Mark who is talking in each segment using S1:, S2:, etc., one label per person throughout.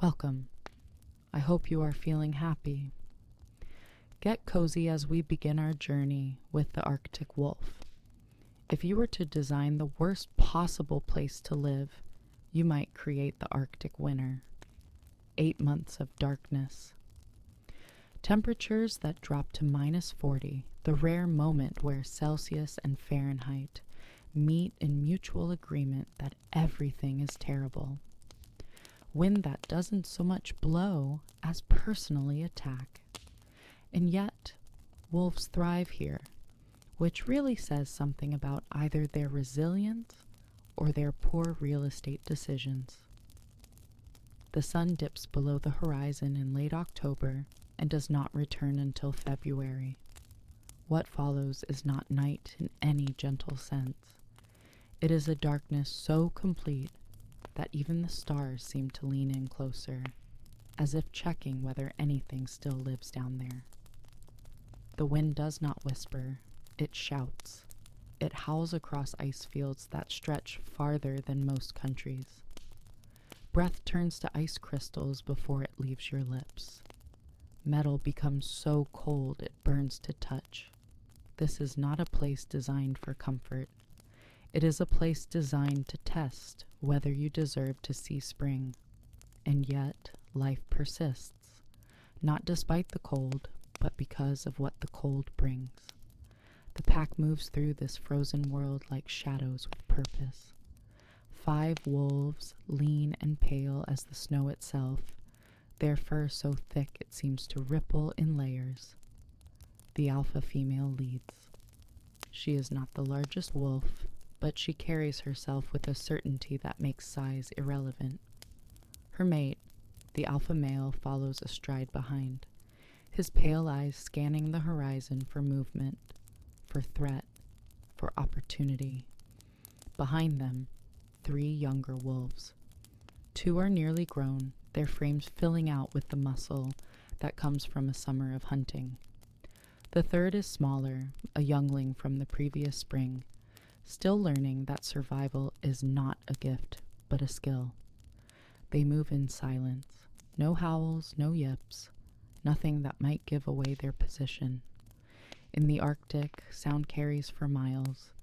S1: Welcome. I hope you are feeling happy. Get cozy as we begin our journey with the Arctic wolf. If you were to design the worst possible place to live, you might create the Arctic winter. 8 months of darkness. Temperatures that drop to -40, the rare moment where Celsius and Fahrenheit meet in mutual agreement that everything is terrible. Wind that doesn't so much blow as personally attack. And yet, wolves thrive here, which really says something about either their resilience or their poor real estate decisions. The sun dips below the horizon in late October and does not return until February. What follows is not night in any gentle sense. It is a darkness so complete that even the stars seem to lean in closer, as if checking whether anything still lives down there. The wind does not whisper, it shouts. It howls across ice fields that stretch farther than most countries. Breath turns to ice crystals before it leaves your lips. Metal becomes so cold it burns to touch. This is not a place designed for comfort. It is a place designed to test whether you deserve to see spring. And yet, life persists, not despite the cold, but because of what the cold brings. The pack moves through this frozen world like shadows with purpose. 5 wolves, lean and pale as the snow itself, their fur so thick it seems to ripple in layers. The alpha female leads. She is not the largest wolf, but she carries herself with a certainty that makes size irrelevant. Her mate, the alpha male, follows astride behind, his pale eyes scanning the horizon for movement, for threat, for opportunity. Behind them, 3 younger wolves. 2 are nearly grown, their frames filling out with the muscle that comes from a summer of hunting. The third is smaller, a youngling from the previous spring, still learning that survival is not a gift, but a skill. They move in silence. No howls, no yips, nothing that might give away their position. In the Arctic, sound carries for miles,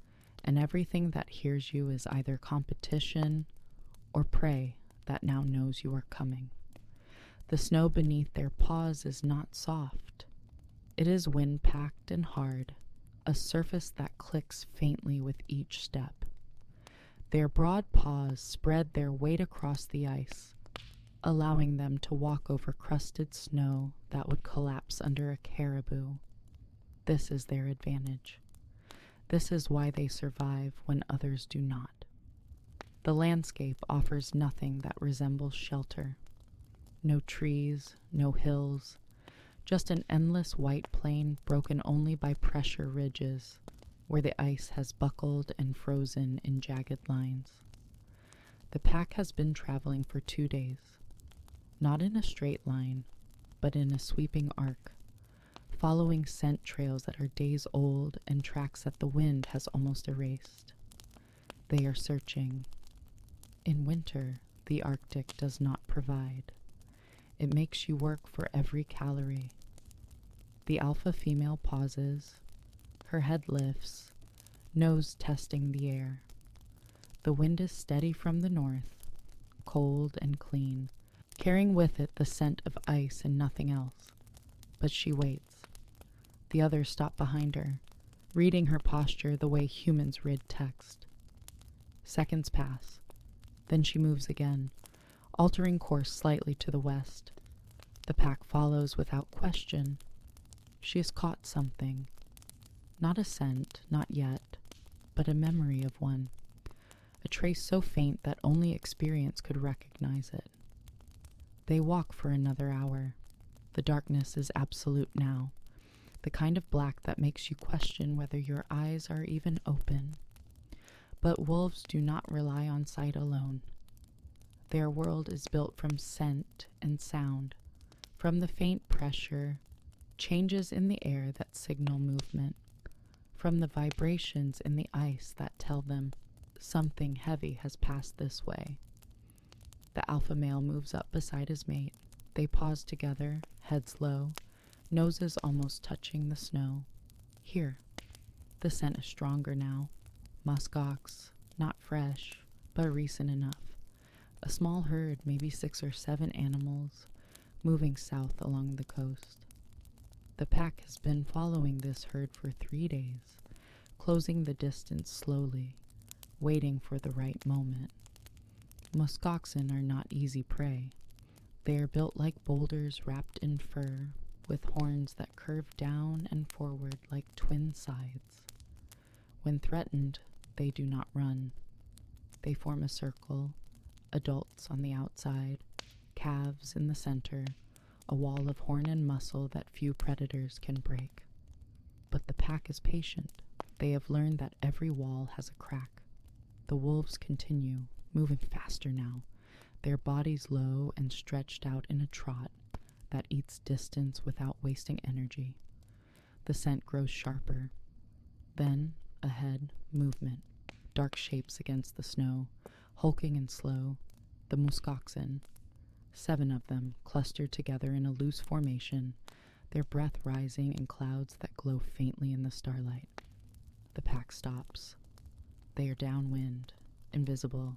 S1: and everything that hears you is either competition or prey that now knows you are coming. The snow beneath their paws is not soft. It is wind-packed and hard, a surface that clicks faintly with each step. Their broad paws spread their weight across the ice, allowing them to walk over crusted snow that would collapse under a caribou. This is their advantage. This is why they survive when others do not. The landscape offers nothing that resembles shelter. No trees, no hills, just an endless white plain broken only by pressure ridges, where the ice has buckled and frozen in jagged lines. The pack has been traveling for 2 days, not in a straight line, but in a sweeping arc, following scent trails that are days old and tracks that the wind has almost erased. They are searching. In winter, the Arctic does not provide. It makes you work for every calorie. The alpha female pauses, her head lifts, nose testing the air. The wind is steady from the north, cold and clean, carrying with it the scent of ice and nothing else. But she waits. The others stop behind her, reading her posture the way humans read text. Seconds pass. Then she moves again, altering course slightly to the west. The pack follows without question. She has caught something. Not a scent, not yet, but a memory of one. A trace so faint that only experience could recognize it. They walk for another hour. The darkness is absolute now, the kind of black that makes you question whether your eyes are even open. But wolves do not rely on sight alone. Their world is built from scent and sound, from the faint pressure, changes in the air that signal movement, from the vibrations in the ice that tell them something heavy has passed this way. The alpha male moves up beside his mate. They pause together, heads low, noses almost touching the snow. Here. The scent is stronger now. Muskox, not fresh, but recent enough. A small herd, maybe 6 or 7 animals, moving south along the coast. The pack has been following this herd for 3 days, closing the distance slowly, waiting for the right moment. Muskoxen are not easy prey. They are built like boulders wrapped in fur, with horns that curve down and forward like twin sides. When threatened, they do not run. They form a circle, adults on the outside, calves in the center, a wall of horn and muscle that few predators can break. But the pack is patient. They have learned that every wall has a crack. The wolves continue, moving faster now, their bodies low and stretched out in a trot that eats distance without wasting energy. The scent grows sharper. Then, ahead, movement, dark shapes against the snow, hulking and slow, the muskoxen. 7 of them, clustered together in a loose formation, their breath rising in clouds that glow faintly in the starlight. The pack stops. They are downwind, invisible,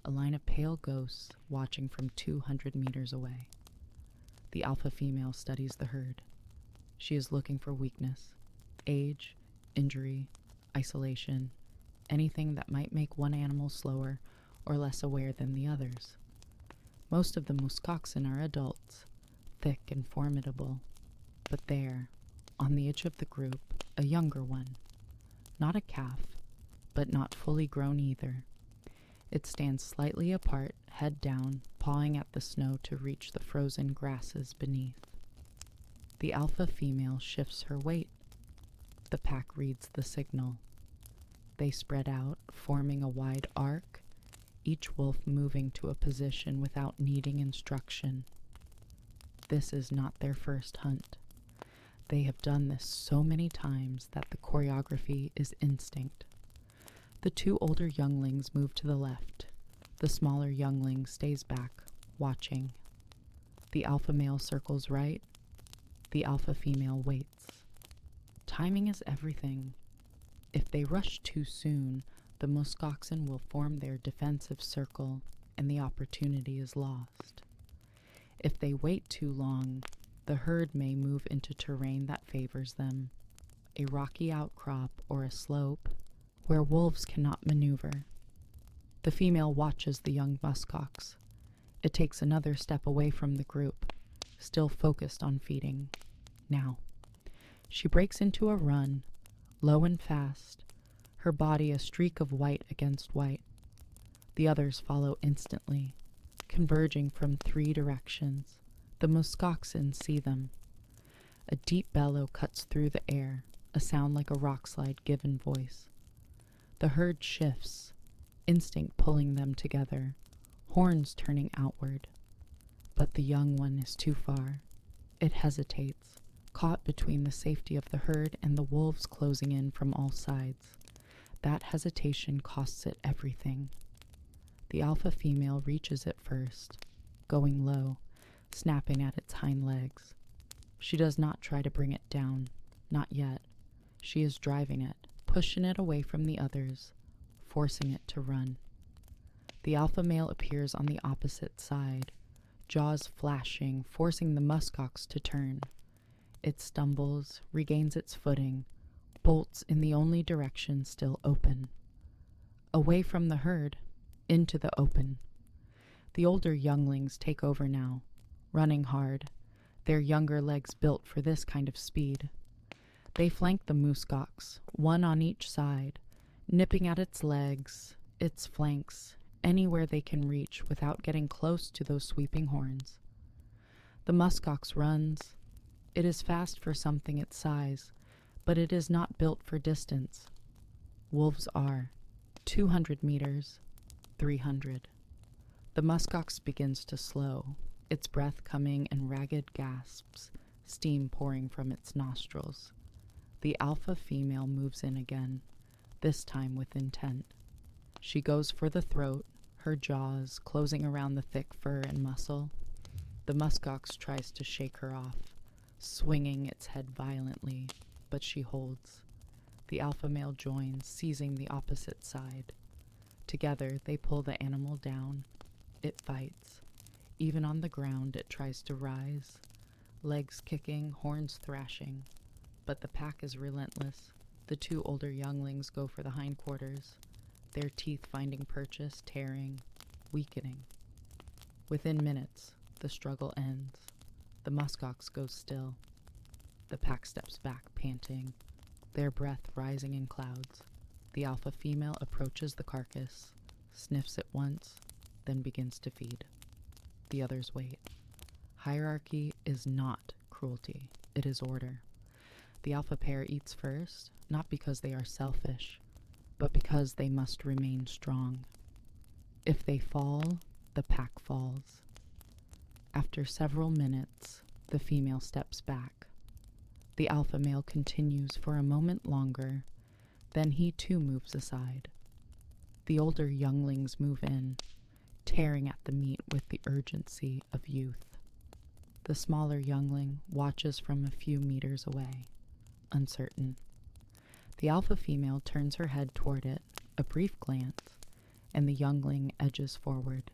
S1: a line of pale ghosts watching from 200 meters away. The alpha female studies the herd. She is looking for weakness, age, injury, isolation, anything that might make one animal slower or less aware than the others. Most of the muskoxen are adults, thick and formidable, but there, on the edge of the group, a younger one. Not a calf, but not fully grown either. It stands slightly apart, head down, pawing at the snow to reach the frozen grasses beneath. The alpha female shifts her weight. The pack reads the signal. They spread out, forming a wide arc, each wolf moving to a position without needing instruction. This is not their first hunt. They have done this so many times that the choreography is instinct. The 2 older younglings move to the left. The smaller youngling stays back, watching. The alpha male circles right. The alpha female waits. Timing is everything. If they rush too soon, the muskoxen will form their defensive circle and the opportunity is lost. If they wait too long, the herd may move into terrain that favors them, a rocky outcrop or a slope where wolves cannot maneuver. The female watches the young muskox. It takes another step away from the group, still focused on feeding. Now, she breaks into a run, low and fast, her body a streak of white against white. The others follow instantly, converging from 3 directions. The muskoxen see them. A deep bellow cuts through the air, a sound like a rock slide given voice. The herd shifts, instinct pulling them together, horns turning outward. But the young one is too far. It hesitates, caught between the safety of the herd and the wolves closing in from all sides. That hesitation costs it everything. The alpha female reaches it first, going low, snapping at its hind legs. She does not try to bring it down, not yet. She is driving it, pushing it away from the others, forcing it to run. The alpha male appears on the opposite side, jaws flashing, forcing the muskox to turn. It stumbles, regains its footing, bolts in the only direction still open. Away from the herd, into the open. The older younglings take over now, running hard, their younger legs built for this kind of speed. They flank the muskox, one on each side, nipping at its legs, its flanks, anywhere they can reach without getting close to those sweeping horns. The muskox runs. It is fast for something its size, but it is not built for distance. Wolves are 200 meters, 300. The muskox begins to slow, its breath coming in ragged gasps, steam pouring from its nostrils. The alpha female moves in again, this time with intent. She goes for the throat, her jaws closing around the thick fur and muscle. The muskox tries to shake her off, swinging its head violently, but she holds. The alpha male joins, seizing the opposite side. Together, they pull the animal down. It fights. Even on the ground, it tries to rise, legs kicking, horns thrashing. But the pack is relentless. The two older younglings go for the hindquarters, their teeth finding purchase, tearing, weakening. Within minutes, the struggle ends. The muskox goes still. The pack steps back, panting, their breath rising in clouds. The alpha female approaches the carcass, sniffs it once, then begins to feed. The others wait. Hierarchy is not cruelty, it is order. The alpha pair eats first, not because they are selfish, but because they must remain strong. If they fall, the pack falls. After several minutes, the female steps back. The alpha male continues for a moment longer, then he too moves aside. The older younglings move in, tearing at the meat with the urgency of youth. The smaller youngling watches from a few meters away, uncertain. The alpha female turns her head toward it, a brief glance, and the youngling edges forward.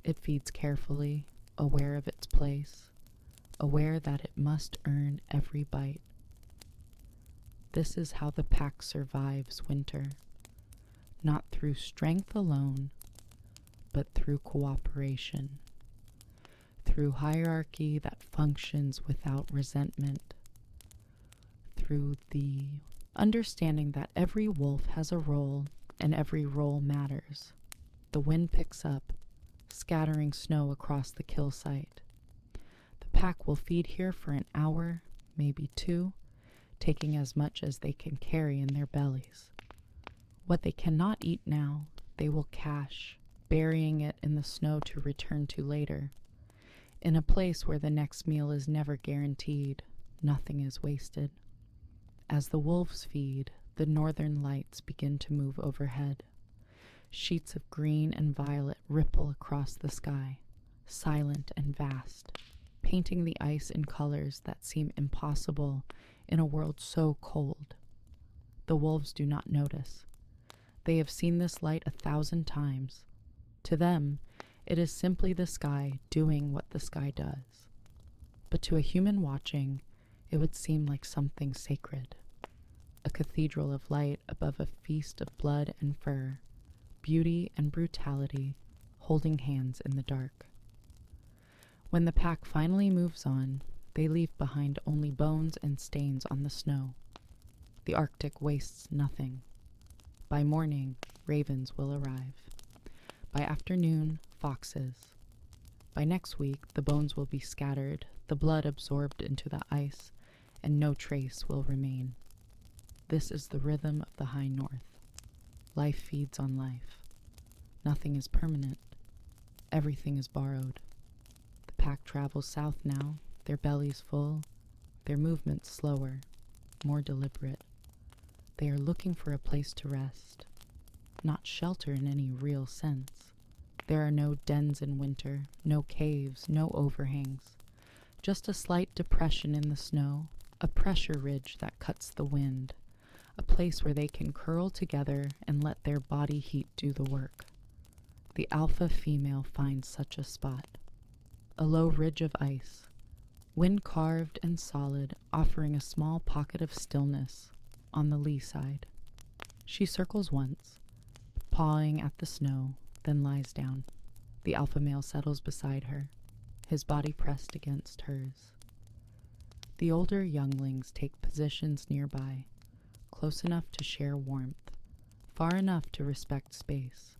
S1: It feeds carefully, aware of its place, aware that it must earn every bite. This is how the pack survives winter, not through strength alone, but through cooperation, through hierarchy that functions without resentment, through the understanding that every wolf has a role and every role matters. The wind picks up, scattering snow across the kill site. The pack will feed here for an hour, maybe two, taking as much as they can carry in their bellies. What they cannot eat now, they will cache, burying it in the snow to return to later. In a place where the next meal is never guaranteed, nothing is wasted. As the wolves feed, the northern lights begin to move overhead. Sheets of green and violet ripple across the sky, silent and vast, painting the ice in colors that seem impossible in a world so cold. The wolves do not notice. They have seen this light 1,000 times. To them, it is simply the sky doing what the sky does. But to a human watching, it would seem like something sacred. A cathedral of light above a feast of blood and fur, beauty and brutality holding hands in the dark. When the pack finally moves on, they leave behind only bones and stains on the snow. The Arctic wastes nothing. By morning, ravens will arrive. By afternoon, foxes. By next week, the bones will be scattered, the blood absorbed into the ice, and no trace will remain. This is the rhythm of the high north. Life feeds on life. Nothing is permanent. Everything is borrowed. The pack travels south now, their bellies full, their movements slower, more deliberate. They are looking for a place to rest, not shelter in any real sense. There are no dens in winter, no caves, no overhangs, just a slight depression in the snow, a pressure ridge that cuts the wind, a place where they can curl together and let their body heat do the work. The alpha female finds such a spot, a low ridge of ice, wind-carved and solid, offering a small pocket of stillness on the lee side. She circles once, pawing at the snow, then lies down. The alpha male settles beside her, his body pressed against hers. The older younglings take positions nearby, close enough to share warmth, far enough to respect space.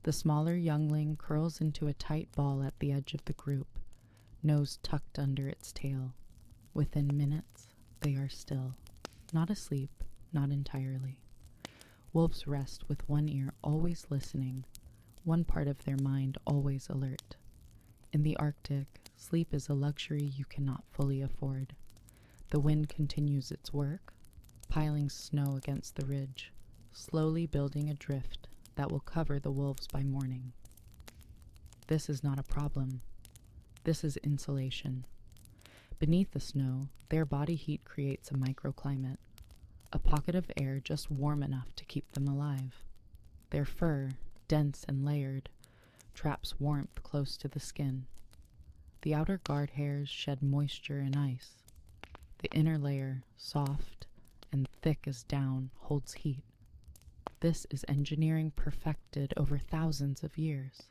S1: The smaller youngling curls into a tight ball at the edge of the group, nose tucked under its tail. Within minutes, they are still. Not asleep, not entirely. Wolves rest with one ear always listening, one part of their mind always alert. In the Arctic, sleep is a luxury you cannot fully afford. The wind continues its work, piling snow against the ridge, slowly building a drift that will cover the wolves by morning. This is not a problem. This is insulation. Beneath the snow, their body heat creates a microclimate, a pocket of air just warm enough to keep them alive. Their fur, dense and layered, traps warmth close to the skin. The outer guard hairs shed moisture and ice. The inner layer, soft and thick as down, holds heat. This is engineering perfected over thousands of years.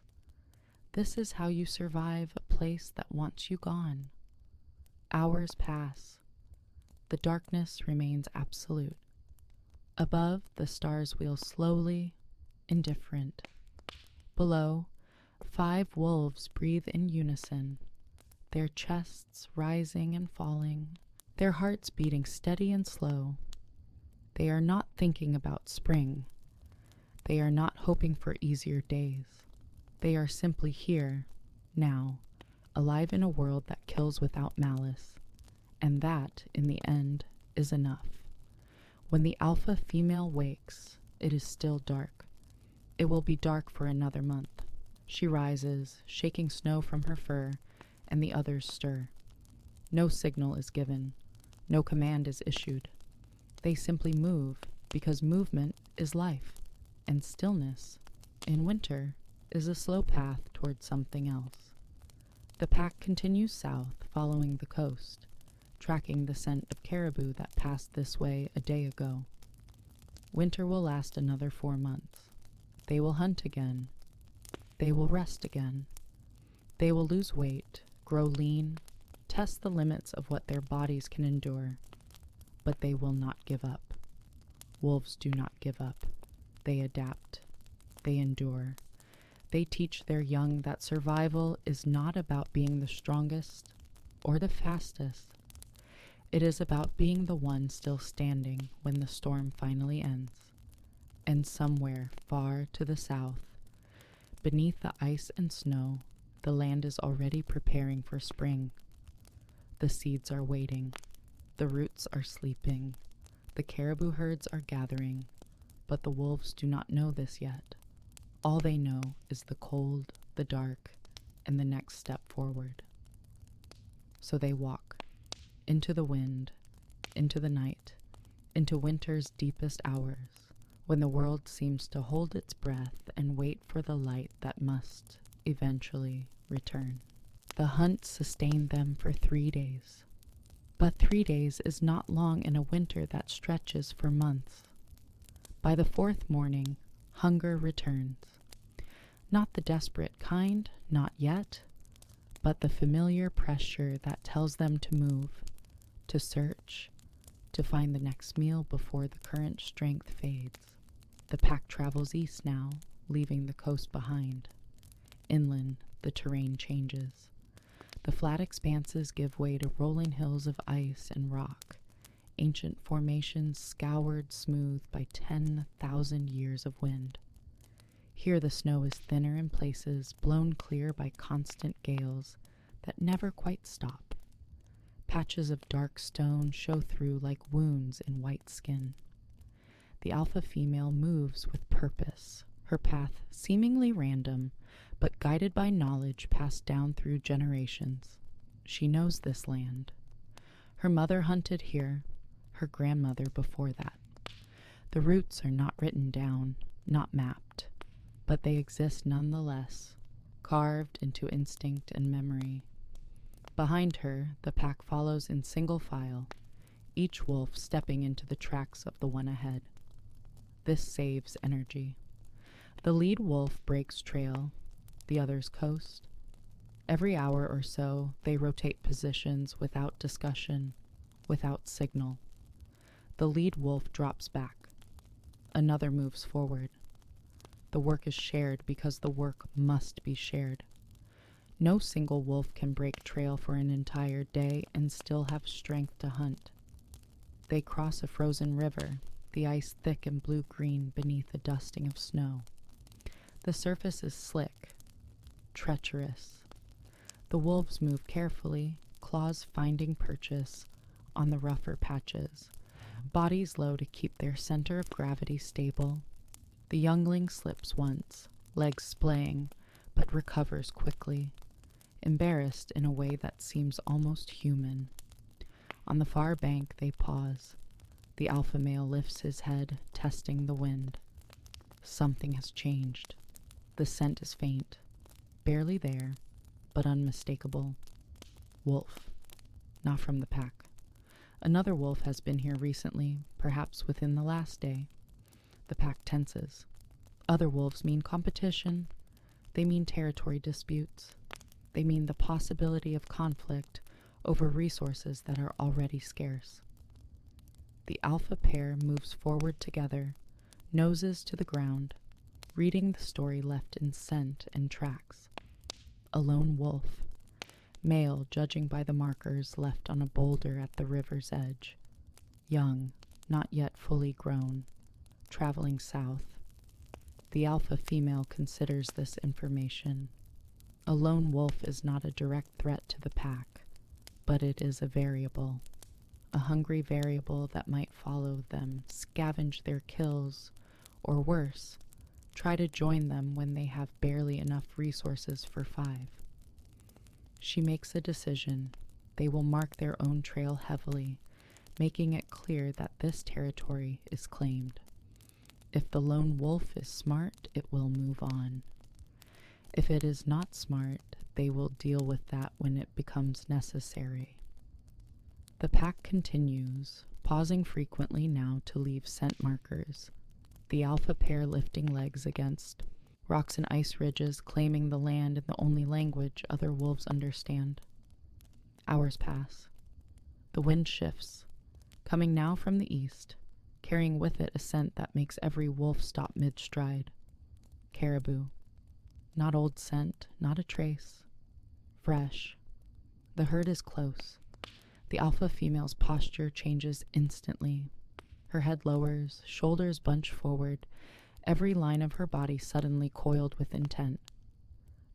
S1: This is how you survive a place that wants you gone. Hours pass. The darkness remains absolute. Above, the stars wheel slowly, indifferent. Below, 5 wolves breathe in unison, their chests rising and falling, their hearts beating steady and slow. They are not thinking about spring. They are not hoping for easier days. They are simply here, now, alive in a world that kills without malice. And that, in the end, is enough. When the alpha female wakes, it is still dark. It will be dark for another month. She rises, shaking snow from her fur, and the others stir. No signal is given. No command is issued. They simply move, because movement is life, and stillness, in winter, is a slow path towards something else. The pack continues south, following the coast, tracking the scent of caribou that passed this way a day ago. Winter will last another 4 months. They will hunt again. They will rest again. They will lose weight, grow lean, test the limits of what their bodies can endure. But they will not give up. Wolves do not give up. They adapt. They endure. They teach their young that survival is not about being the strongest or the fastest. It is about being the one still standing when the storm finally ends. And somewhere far to the south, beneath the ice and snow, the land is already preparing for spring. The seeds are waiting. The roots are sleeping. The caribou herds are gathering. But the wolves do not know this yet. All they know is the cold, the dark, and the next step forward. So they walk into the wind, into the night, into winter's deepest hours, when the world seems to hold its breath and wait for the light that must eventually return. The hunt sustained them for 3 days. But 3 days is not long in a winter that stretches for months. By the 4th morning, hunger returns. Not the desperate kind, not yet, but the familiar pressure that tells them to move, to search, to find the next meal before the current strength fades. The pack travels east now, leaving the coast behind. Inland, the terrain changes. The flat expanses give way to rolling hills of ice and rock, ancient formations scoured smooth by 10,000 years of wind. Here the snow is thinner in places, blown clear by constant gales that never quite stop. Patches of dark stone show through like wounds in white skin. The alpha female moves with purpose, her path seemingly random, but guided by knowledge passed down through generations. She knows this land. Her mother hunted here, her grandmother before that. The roots are not written down, not mapped, but they exist nonetheless, carved into instinct and memory. Behind her, the pack follows in single file, each wolf stepping into the tracks of the one ahead. This saves energy. The lead wolf breaks trail, the others coast. Every hour or so, they rotate positions without discussion, without signal. The lead wolf drops back. Another moves forward. The work is shared because the work must be shared. No single wolf can break trail for an entire day and still have strength to hunt. They cross a frozen river, the ice thick and blue-green beneath a dusting of snow. The surface is slick, treacherous. The wolves move carefully, claws finding purchase on the rougher patches, bodies low to keep their center of gravity stable. The youngling slips once, legs splaying, but recovers quickly, embarrassed in a way that seems almost human. On the far bank they pause. The alpha male lifts his head, testing the wind. Something has changed. The scent is faint, barely there, but unmistakable. Wolf. Not from the pack. Another wolf has been here recently, perhaps within the last day. The pack tenses. Other wolves mean competition. They mean territory disputes. They mean the possibility of conflict over resources that are already scarce. The alpha pair moves forward together, noses to the ground, reading the story left in scent and tracks. A lone wolf, male judging by the markers left on a boulder at the river's edge. Young, not yet fully grown, traveling south. The alpha female considers this information. A lone wolf is not a direct threat to the pack, but it is a variable. A hungry variable that might follow them, scavenge their kills, or worse, try to join them when they have barely enough resources for 5. She makes a decision. They will mark their own trail heavily, making it clear that this territory is claimed. If the lone wolf is smart, it will move on. If it is not smart, they will deal with that when it becomes necessary. The pack continues, pausing frequently now to leave scent markers. The alpha pair lifting legs against rocks and ice ridges, claiming the land in the only language other wolves understand. Hours pass. The wind shifts, coming now from the east, carrying with it a scent that makes every wolf stop mid-stride. Caribou. Not old scent, not a trace. Fresh. The herd is close. The alpha female's posture changes instantly. Her head lowers, shoulders bunch forward, every line of her body suddenly coiled with intent.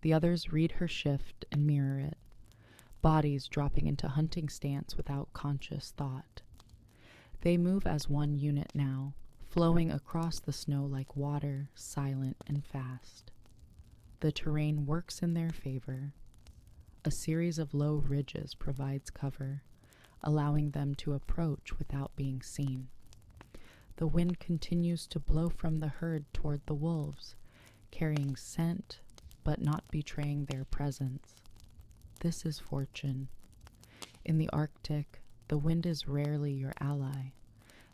S1: The others read her shift and mirror it, bodies dropping into hunting stance without conscious thought. They move as one unit now, flowing across the snow like water, silent and fast. The terrain works in their favor. A series of low ridges provides cover, allowing them to approach without being seen. The wind continues to blow from the herd toward the wolves, carrying scent, but not betraying their presence. This is fortune. In the Arctic, the wind is rarely your ally.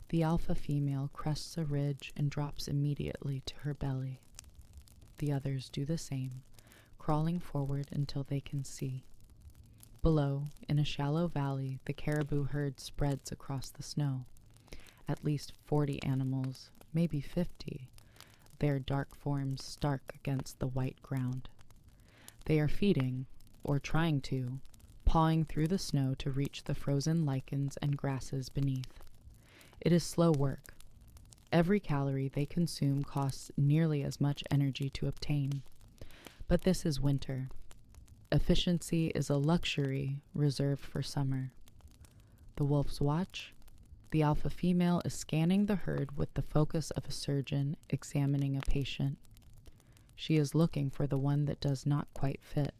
S1: The alpha female crests a ridge and drops immediately to her belly. The others do the same, crawling forward until they can see. Below, in a shallow valley, the caribou herd spreads across the snow. At least 40 animals, maybe 50, their dark forms stark against the white ground. They are feeding, or trying to, pawing through the snow to reach the frozen lichens and grasses beneath. It is slow work. Every calorie they consume costs nearly as much energy to obtain. But this is winter. Efficiency is a luxury reserved for summer. The wolves watch. The alpha female is scanning the herd with the focus of a surgeon examining a patient. She is looking for the one that does not quite fit,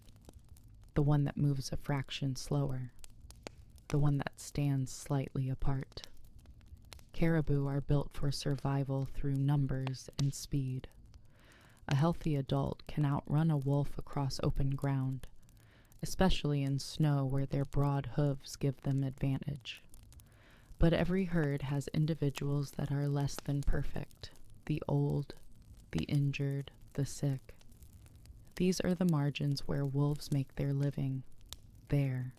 S1: the one that moves a fraction slower, the one that stands slightly apart. Caribou are built for survival through numbers and speed. A healthy adult can outrun a wolf across open ground, especially in snow where their broad hooves give them advantage. But every herd has individuals that are less than perfect, the old, the injured, the sick. These are the margins where wolves make their living. There.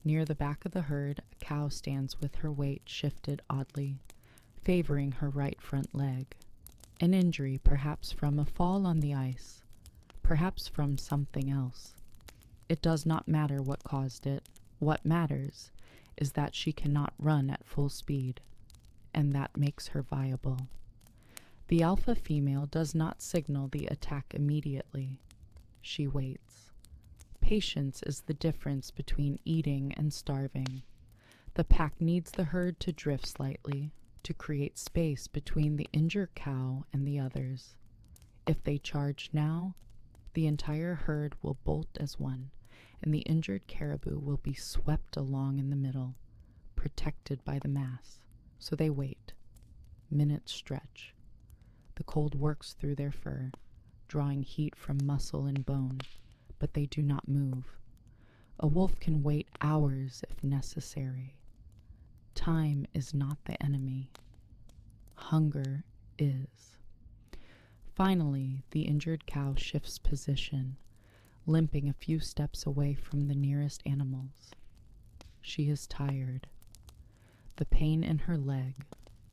S1: Near the back of the herd, a cow stands with her weight shifted oddly, favoring her right front leg. An injury, perhaps from a fall on the ice, perhaps from something else. It does not matter what caused it. What matters is that she cannot run at full speed, and that makes her viable. The alpha female does not signal the attack immediately. She waits. Patience is the difference between eating and starving. The pack needs the herd to drift slightly, to create space between the injured cow and the others. If they charge now, the entire herd will bolt as one, and the injured caribou will be swept along in the middle, protected by the mass. So they wait. Minutes stretch. The cold works through their fur, drawing heat from muscle and bone, but they do not move. A wolf can wait hours if necessary. Time is not the enemy. Hunger is. Finally, the injured cow shifts position, limping a few steps away from the nearest animals. She is tired. The pain in her leg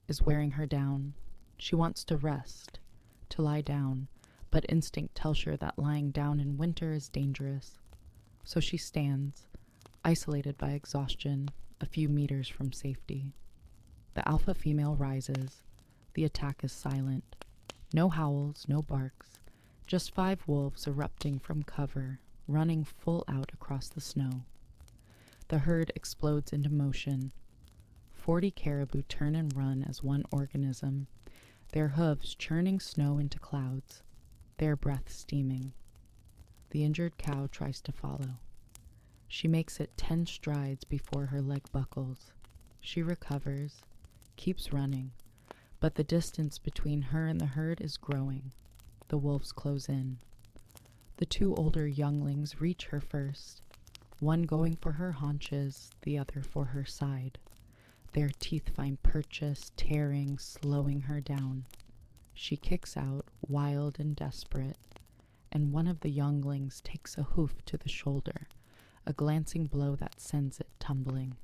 S1: is wearing her down. She wants to rest, to lie down, but instinct tells her that lying down in winter is dangerous. So she stands, isolated by exhaustion, a few meters from safety. The alpha female rises. The attack is silent. No howls, no barks, just 5 wolves erupting from cover, running full out across the snow. The herd explodes into motion. 40 caribou turn and run as one organism, their hooves churning snow into clouds, their breath steaming. The injured cow tries to follow. She makes it 10 strides before her leg buckles. She recovers, keeps running, but the distance between her and the herd is growing. The wolves close in. The 2 older younglings reach her first, one going for her haunches, the other for her side. Their teeth find purchase, tearing, slowing her down. She kicks out, wild and desperate, and one of the younglings takes a hoof to the shoulder, a glancing blow that sends it tumbling.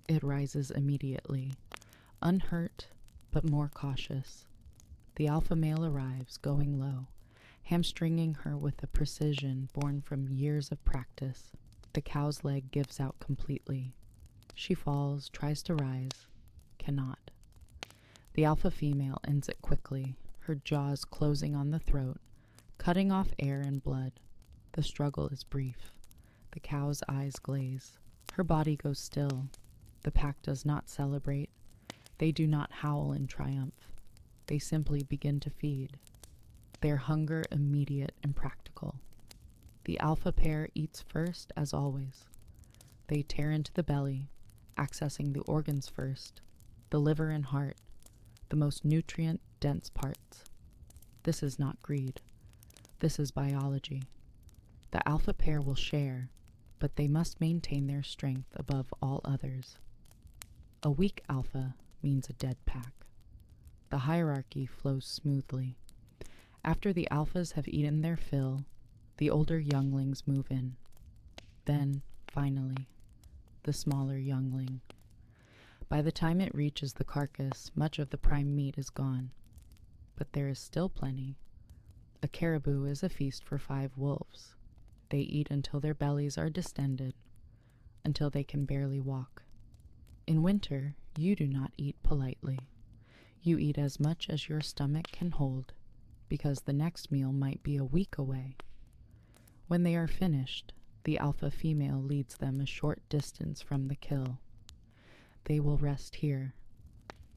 S1: It rises immediately, unhurt but more cautious. The alpha male arrives, going low, hamstringing her with a precision born from years of practice. The cow's leg gives out completely. She falls, tries to rise, cannot. The alpha female ends it quickly, her jaws closing on the throat, cutting off air and blood. The struggle is brief. The cow's eyes glaze. Her body goes still. The pack does not celebrate. They do not howl in triumph. They simply begin to feed. Their hunger immediate and practical. The alpha pair eats first, as always. They tear into the belly, accessing the organs first, the liver and heart, the most nutrient-dense parts. This is not greed. This is biology. The alpha pair will share, but they must maintain their strength above all others. A weak alpha means a dead pack. The hierarchy flows smoothly. After the alphas have eaten their fill, the older younglings move in. Then, finally, the smaller youngling. By the time it reaches the carcass, much of the prime meat is gone. But there is still plenty. A caribou is a feast for 5 wolves. They eat until their bellies are distended, until they can barely walk. In winter, you do not eat politely. You eat as much as your stomach can hold, because the next meal might be a week away. When they are finished, the alpha female leads them a short distance from the kill. They will rest here,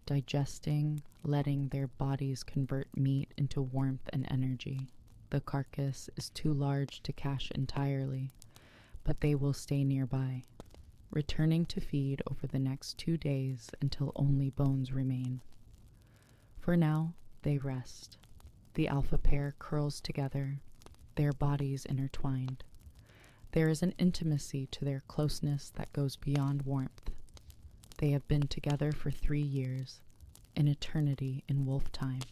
S1: digesting, letting their bodies convert meat into warmth and energy. The carcass is too large to cache entirely, but they will stay nearby, returning to feed over the next 2 days until only bones remain. For now, they rest. The alpha pair curls together, their bodies intertwined. There is an intimacy to their closeness that goes beyond warmth. They have been together for 3 years, an eternity in wolf time.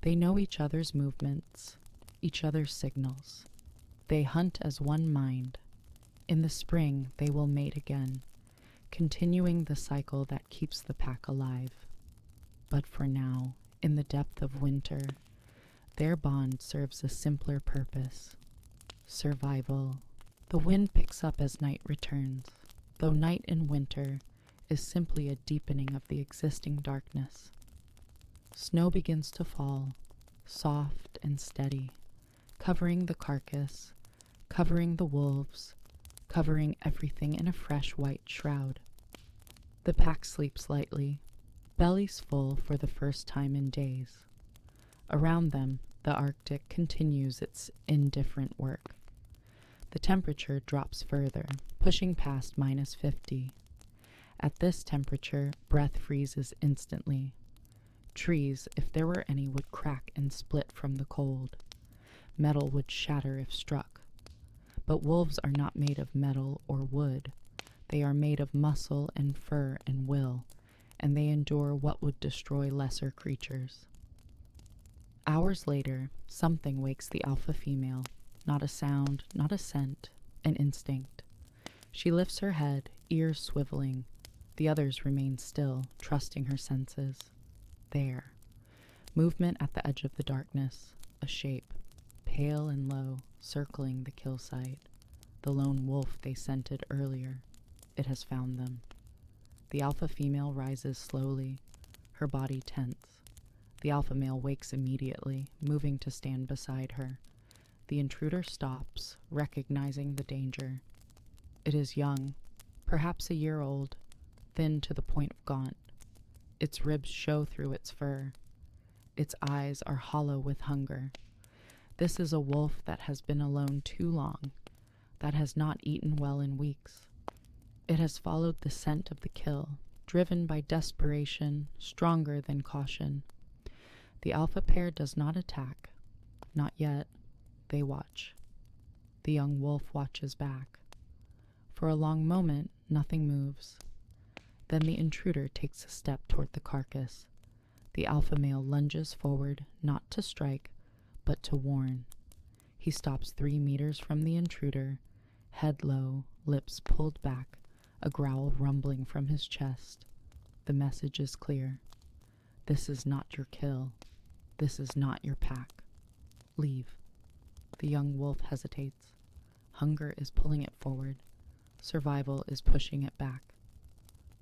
S1: They know each other's movements, each other's signals. They hunt as one mind. In the spring, they will mate again, continuing the cycle that keeps the pack alive. But for now, in the depth of winter, their bond serves a simpler purpose: survival. The wind picks up as night returns, though night in winter is simply a deepening of the existing darkness. Snow begins to fall, soft and steady, covering the carcass, covering the wolves, covering everything in a fresh white shroud. The pack sleeps lightly. bellies full for the first time in days. Around them, the Arctic continues its indifferent work. The temperature drops further, pushing past -50. At this temperature, breath freezes instantly. Trees, if there were any, would crack and split from the cold. Metal would shatter if struck. But wolves are not made of metal or wood. They are made of muscle and fur and will, and they endure what would destroy lesser creatures. Hours later, something wakes the alpha female. Not a sound, not a scent, an instinct. She lifts her head, ears swiveling. The others remain still, trusting her senses. There. Movement at the edge of the darkness. A shape, pale and low, circling the kill site. The lone wolf they scented earlier. It has found them. The alpha female rises slowly, her body tense. The alpha male wakes immediately, moving to stand beside her. The intruder stops, recognizing the danger. It is young, perhaps a year old, thin to the point of gaunt. Its ribs show through its fur. Its eyes are hollow with hunger. This is a wolf that has been alone too long, that has not eaten well in weeks. It has followed the scent of the kill, driven by desperation, stronger than caution. The alpha pair does not attack. Not yet. They watch. The young wolf watches back. For a long moment, nothing moves. Then the intruder takes a step toward the carcass. The alpha male lunges forward, not to strike, but to warn. He stops 3 meters from the intruder, head low, lips pulled back, a growl rumbling from his chest. The message is clear. This is not your kill. This is not your pack. Leave. The young wolf hesitates. Hunger is pulling it forward. Survival is pushing it back.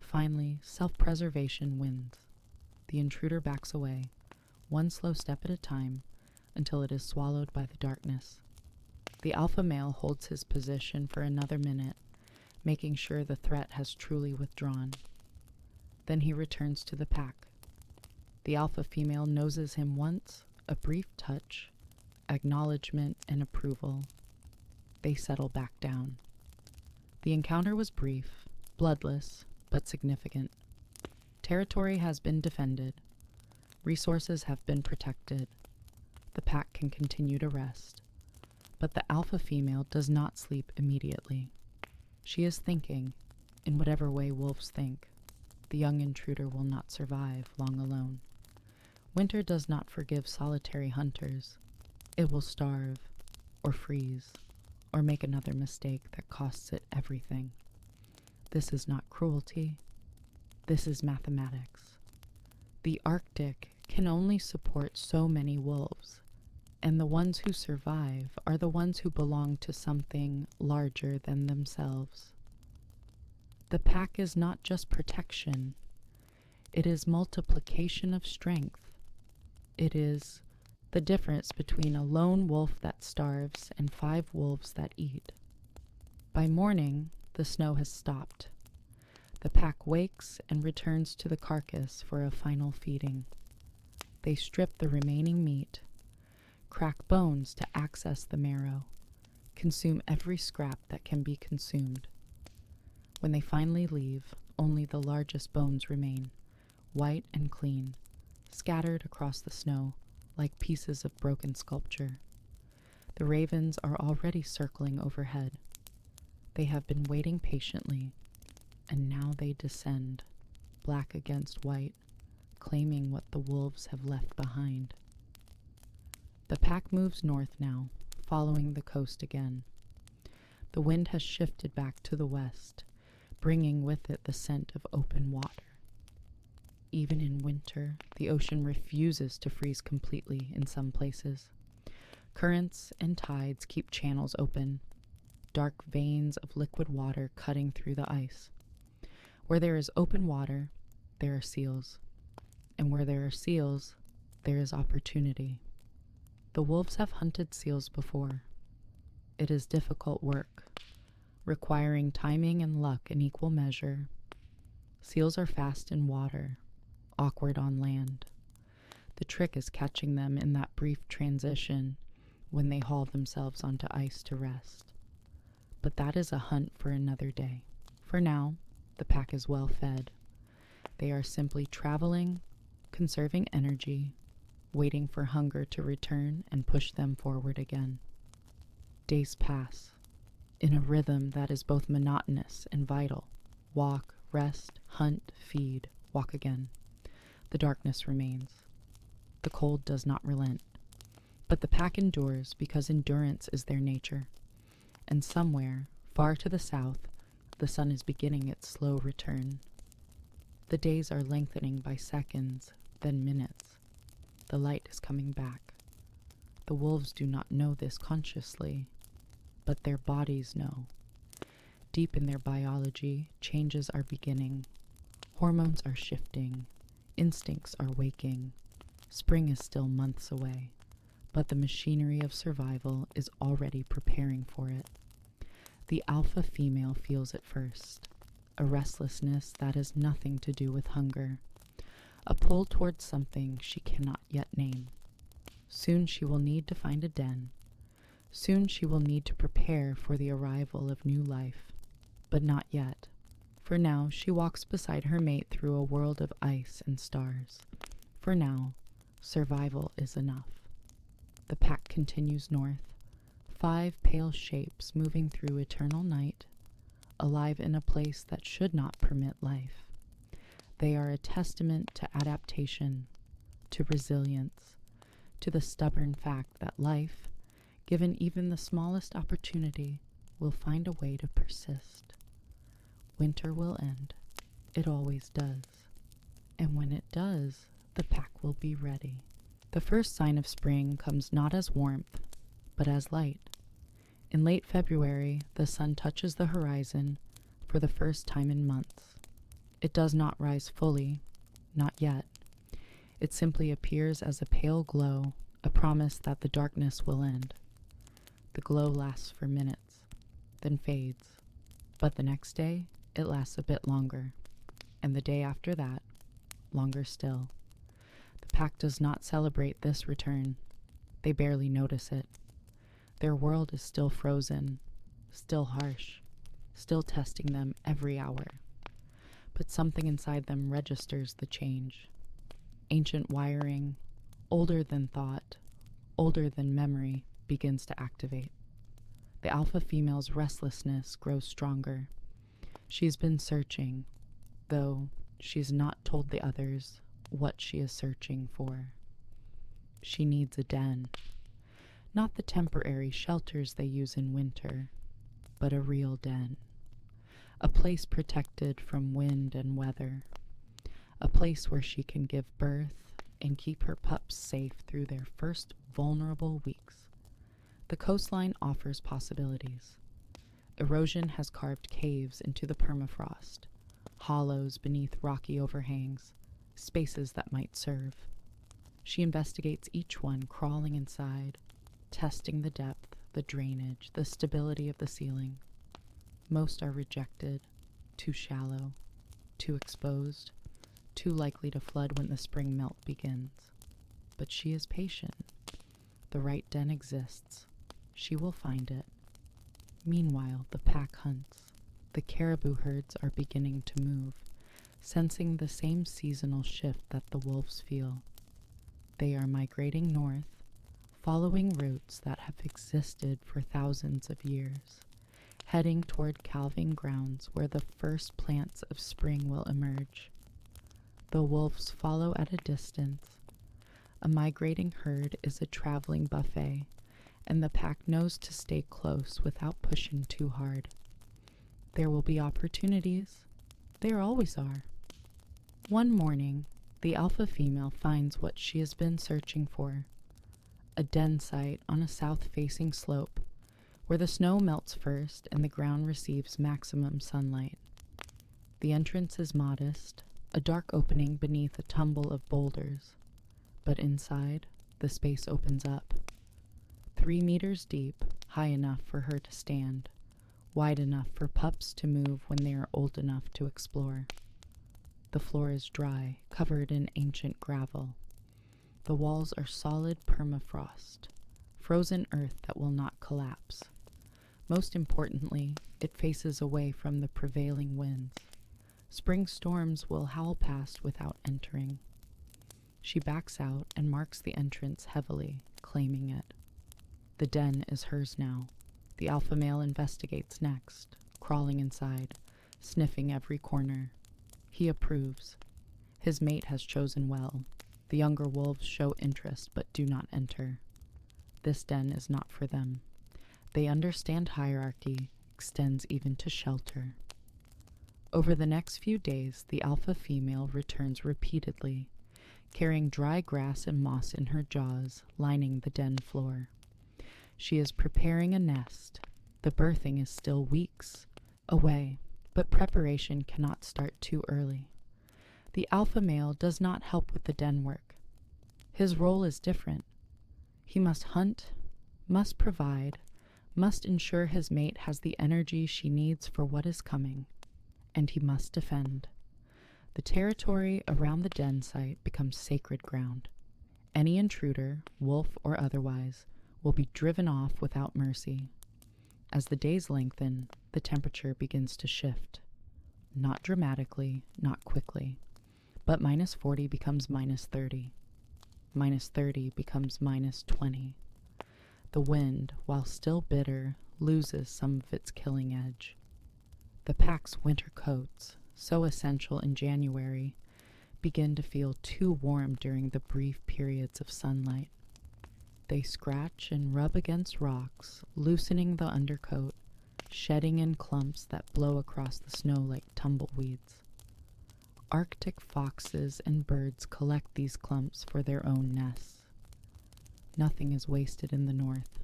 S1: Finally, self-preservation wins. The intruder backs away, one slow step at a time, until it is swallowed by the darkness. The alpha male holds his position for another minute, making sure the threat has truly withdrawn. Then he returns to the pack. The alpha female noses him once, a brief touch, acknowledgement and approval. They settle back down. The encounter was brief, bloodless, but significant. Territory has been defended. Resources have been protected. The pack can continue to rest. But the alpha female does not sleep immediately. She is thinking, in whatever way wolves think. The young intruder will not survive long alone. Winter does not forgive solitary hunters. It will starve, or freeze, or make another mistake that costs it everything. This is not cruelty. This is mathematics. The Arctic can only support so many wolves, and the ones who survive are the ones who belong to something larger than themselves. The pack is not just protection. It is multiplication of strength. It is the difference between a lone wolf that starves and 5 wolves that eat. By morning, the snow has stopped. The pack wakes and returns to the carcass for a final feeding. They strip the remaining meat, crack bones to access the marrow, consume every scrap that can be consumed. When they finally leave, only the largest bones remain, white and clean, scattered across the snow like pieces of broken sculpture. The ravens are already circling overhead. They have been waiting patiently, and now they descend, black against white, claiming what the wolves have left behind. The pack moves north now, following the coast again. The wind has shifted back to the west, bringing with it the scent of open water. Even in winter, the ocean refuses to freeze completely in some places. Currents and tides keep channels open, dark veins of liquid water cutting through the ice. Where there is open water, there are seals. And where there are seals, there is opportunity. The wolves have hunted seals before. It is difficult work, requiring timing and luck in equal measure. Seals are fast in water, awkward on land. The trick is catching them in that brief transition when they haul themselves onto ice to rest. But that is a hunt for another day. For now, the pack is well fed. They are simply traveling, conserving energy, waiting for hunger to return and push them forward again. Days pass, in a rhythm that is both monotonous and vital. Walk, rest, hunt, feed, walk again. The darkness remains. The cold does not relent. But the pack endures because endurance is their nature. And somewhere, far to the south, the sun is beginning its slow return. The days are lengthening by seconds, then minutes. The light is coming back. The wolves do not know this consciously, but their bodies know. Deep in their biology, changes are beginning. Hormones are shifting. Instincts are waking. Spring is still months away, but the machinery of survival is already preparing for it. The alpha female feels it first, a restlessness that has nothing to do with hunger, a pull towards something she cannot yet name. Soon she will need to find a den. Soon she will need to prepare for the arrival of new life, but not yet. For now, she walks beside her mate through a world of ice and stars. For now, survival is enough. The pack continues north, 5 pale shapes moving through eternal night, alive in a place that should not permit life. They are a testament to adaptation, to resilience, to the stubborn fact that life, given even the smallest opportunity, will find a way to persist. Winter will end. It always does. And when it does, the pack will be ready. The first sign of spring comes not as warmth, but as light. In late February, the sun touches the horizon for the first time in months. It does not rise fully, not yet. It simply appears as a pale glow, a promise that the darkness will end. The glow lasts for minutes, then fades. But the next day, it lasts a bit longer, and the day after that, longer still. The pack does not celebrate this return. They barely notice it. Their world is still frozen, still harsh, still testing them every hour. But something inside them registers the change. Ancient wiring, older than thought, older than memory, begins to activate. The alpha female's restlessness grows stronger. She's been searching, though she's not told the others what she is searching for. She needs a den. Not the temporary shelters they use in winter, but a real den. A place protected from wind and weather. A place where she can give birth and keep her pups safe through their first vulnerable weeks. The coastline offers possibilities. Erosion has carved caves into the permafrost, hollows beneath rocky overhangs, spaces that might serve. She investigates each one, crawling inside, testing the depth, the drainage, the stability of the ceiling. Most are rejected, too shallow, too exposed, too likely to flood when the spring melt begins. But she is patient. The right den exists. She will find it. Meanwhile, the pack hunts. The caribou herds are beginning to move, sensing the same seasonal shift that the wolves feel. They are migrating north, following routes that have existed for thousands of years, heading toward calving grounds where the first plants of spring will emerge. The wolves follow at a distance. A migrating herd is a traveling buffet, and the pack knows to stay close without pushing too hard. There will be opportunities. There always are. One morning, the alpha female finds what she has been searching for, a den site on a south-facing slope where the snow melts first and the ground receives maximum sunlight. The entrance is modest, a dark opening beneath a tumble of boulders, but inside, the space opens up. 3 meters deep, high enough for her to stand, wide enough for pups to move when they are old enough to explore. The floor is dry, covered in ancient gravel. The walls are solid permafrost, frozen earth that will not collapse. Most importantly, it faces away from the prevailing winds. Spring storms will howl past without entering. She backs out and marks the entrance heavily, claiming it. The den is hers now. The alpha male investigates next, crawling inside, sniffing every corner. He approves. His mate has chosen well. The younger wolves show interest but do not enter. This den is not for them. They understand hierarchy extends even to shelter. Over the next few days, the alpha female returns repeatedly, carrying dry grass and moss in her jaws, lining the den floor. She is preparing a nest. The birthing is still weeks away, but preparation cannot start too early. The alpha male does not help with the den work. His role is different. He must hunt, must provide, must ensure his mate has the energy she needs for what is coming, and he must defend. The territory around the den site becomes sacred ground. Any intruder, wolf or otherwise, will be driven off without mercy. As the days lengthen, the temperature begins to shift. Not dramatically, not quickly, but -40 becomes -30. -30 becomes -20. The wind, while still bitter, loses some of its killing edge. The pack's winter coats, so essential in January, begin to feel too warm during the brief periods of sunlight. They scratch and rub against rocks, loosening the undercoat, shedding in clumps that blow across the snow like tumbleweeds. Arctic foxes and birds collect these clumps for their own nests. Nothing is wasted in the north.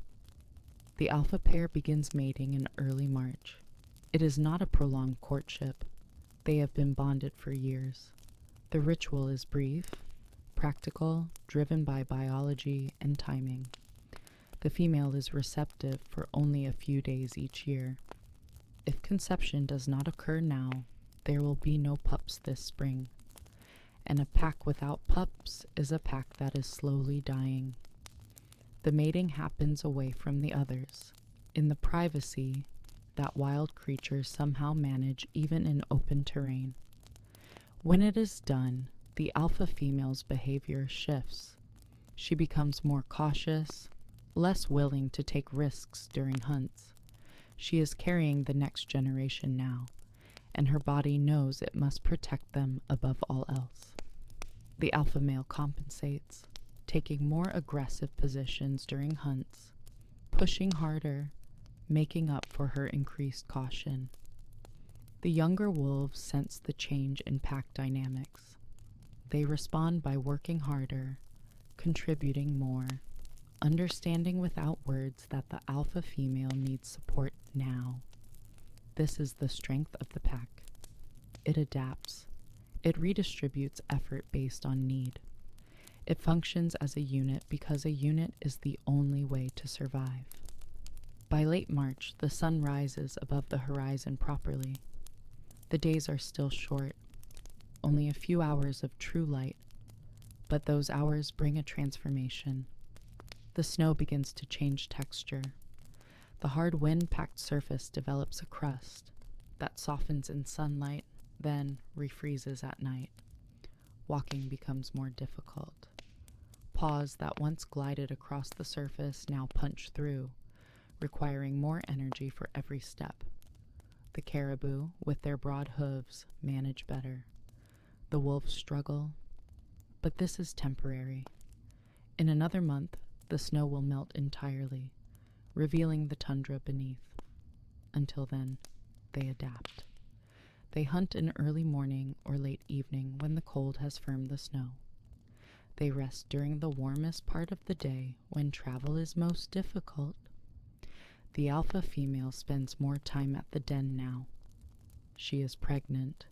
S1: The alpha pair begins mating in early March. It is not a prolonged courtship. They have been bonded for years. The ritual is brief, practical, driven by biology and timing. The female is receptive for only a few days each year. If conception does not occur now, there will be no pups this spring. And a pack without pups is a pack that is slowly dying. The mating happens away from the others, in the privacy that wild creatures somehow manage even in open terrain. When it is done, the alpha female's behavior shifts. She becomes more cautious, less willing to take risks during hunts. She is carrying the next generation now, and her body knows it must protect them above all else. The alpha male compensates, taking more aggressive positions during hunts, pushing harder, making up for her increased caution. The younger wolves sense the change in pack dynamics. They respond by working harder, contributing more, understanding without words that the alpha female needs support now. This is the strength of the pack. It adapts. It redistributes effort based on need. It functions as a unit because a unit is the only way to survive. By late March, the sun rises above the horizon properly. The days are still short, only a few hours of true light, but those hours bring a transformation. The snow begins to change texture. The hard wind-packed surface develops a crust that softens in sunlight, then refreezes at night. Walking becomes more difficult. Paws that once glided across the surface now punch through, requiring more energy for every step. The caribou, with their broad hooves, manage better. The wolves struggle, but this is temporary. In another month, the snow will melt entirely, revealing the tundra beneath. Until then, they adapt. They hunt in early morning or late evening when the cold has firmed the snow. They rest during the warmest part of the day when travel is most difficult. The alpha female spends more time at the den now. She is pregnant,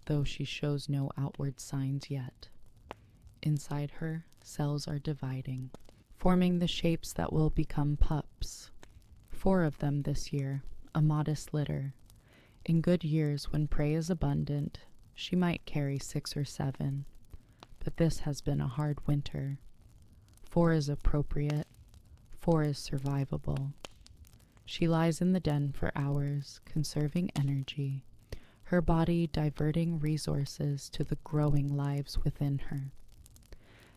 S1: though she shows no outward signs yet. Inside her, cells are dividing, forming the shapes that will become pups. 4 of them this year, a modest litter. In good years when prey is abundant, She might carry 6 or 7, but this has been a hard winter. 4 is appropriate. 4 is survivable. She lies in the den for hours, conserving energy, her body diverting resources to the growing lives within her.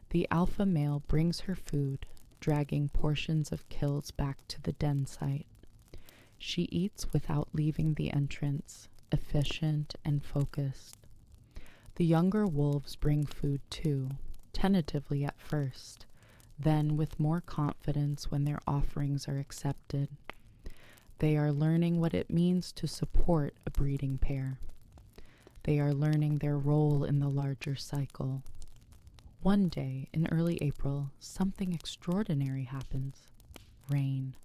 S1: The alpha male brings her food, dragging portions of kills back to the den site. She eats without leaving the entrance, efficient and focused. The younger wolves bring food too, tentatively at first, then with more confidence when their offerings are accepted. They are learning what it means to support a breeding pair. They are learning their role in the larger cycle. One day in early April, something extraordinary happens. Rain.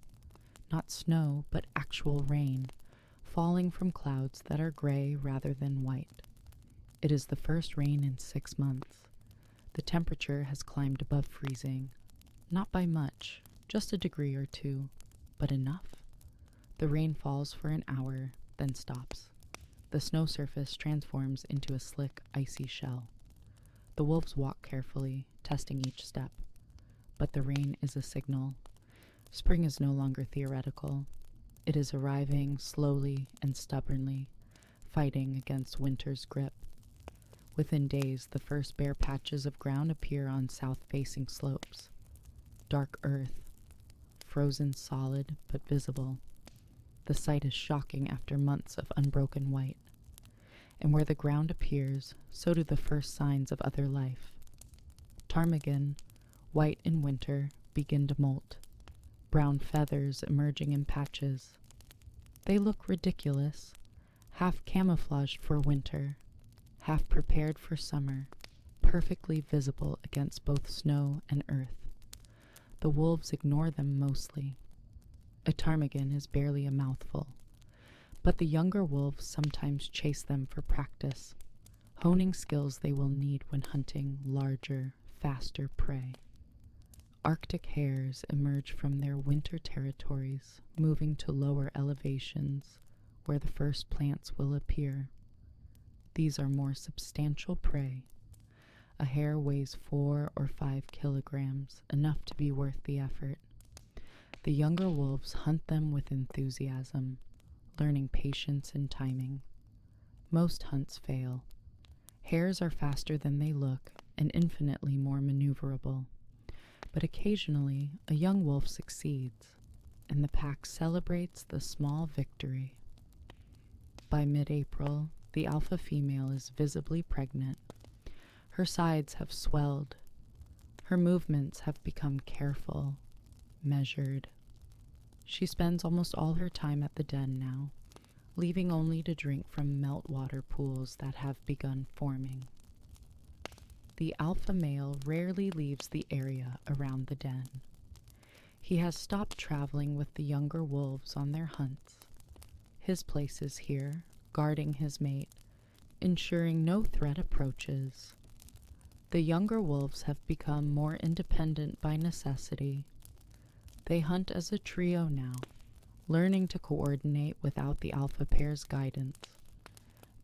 S1: Not snow, but actual rain, falling from clouds that are gray rather than white. It is the first rain in 6 months. The temperature has climbed above freezing. Not by much, just a degree or 2, but enough. The rain falls for an hour, then stops. The snow surface transforms into a slick, icy shell. The wolves walk carefully, testing each step. But the rain is a signal. Spring is no longer theoretical. It is arriving slowly and stubbornly, fighting against winter's grip. Within days, the first bare patches of ground appear on south-facing slopes. Dark earth, frozen solid but visible. The sight is shocking after months of unbroken white. And where the ground appears, so do the first signs of other life. Ptarmigan, white in winter, begin to molt, brown feathers emerging in patches. They look ridiculous, half camouflaged for winter, half prepared for summer, perfectly visible against both snow and earth. The wolves ignore them mostly. A ptarmigan is barely a mouthful, but the younger wolves sometimes chase them for practice, honing skills they will need when hunting larger, faster prey. Arctic hares emerge from their winter territories, moving to lower elevations where the first plants will appear. These are more substantial prey. A hare weighs 4 or 5 kilograms, enough to be worth the effort. The younger wolves hunt them with enthusiasm, learning patience and timing. Most hunts fail. Hares are faster than they look and infinitely more maneuverable. But occasionally, a young wolf succeeds, and the pack celebrates the small victory. By mid-April, the alpha female is visibly pregnant. Her sides have swelled. Her movements have become careful, measured. She spends almost all her time at the den now, leaving only to drink from meltwater pools that have begun forming. The alpha male rarely leaves the area around the den. He has stopped traveling with the younger wolves on their hunts. His place is here, guarding his mate, ensuring no threat approaches. The younger wolves have become more independent by necessity. They hunt as a trio now, learning to coordinate without the alpha pair's guidance.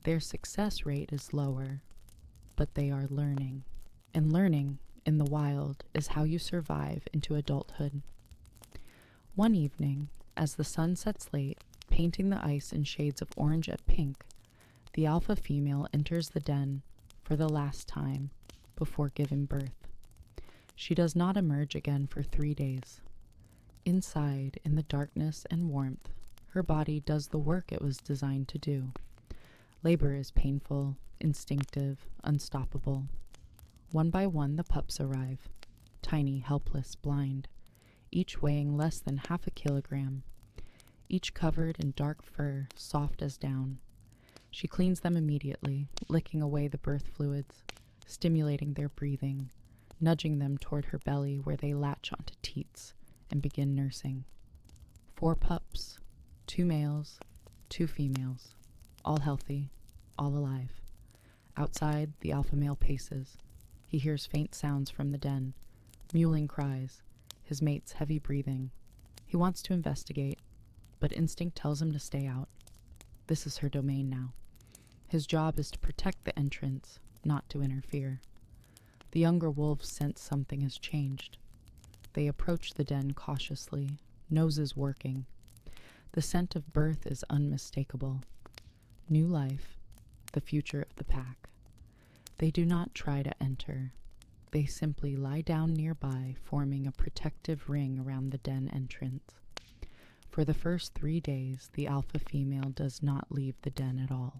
S1: Their success rate is lower, but they are learning. And learning, in the wild, is how you survive into adulthood. One evening, as the sun sets late, painting the ice in shades of orange and pink, the alpha female enters the den for the last time before giving birth. She does not emerge again for 3 days. Inside, in the darkness and warmth, her body does the work it was designed to do. Labor is painful, instinctive, unstoppable. One by one, the pups arrive, tiny, helpless, blind, each weighing less than half a kilogram, each covered in dark fur, soft as down. She cleans them immediately, licking away the birth fluids, stimulating their breathing, nudging them toward her belly where they latch onto teats and begin nursing. 4 pups, 2 males, 2 females, all healthy, all alive. Outside, the alpha male paces. He hears faint sounds from the den, mewling cries, his mate's heavy breathing. He wants to investigate, but instinct tells him to stay out. This is her domain now. His job is to protect the entrance, not to interfere. The younger wolves sense something has changed. They approach the den cautiously, noses working. The scent of birth is unmistakable. New life, the future of the pack. They do not try to enter. They simply lie down nearby, forming a protective ring around the den entrance. For the first 3 days, the alpha female does not leave the den at all.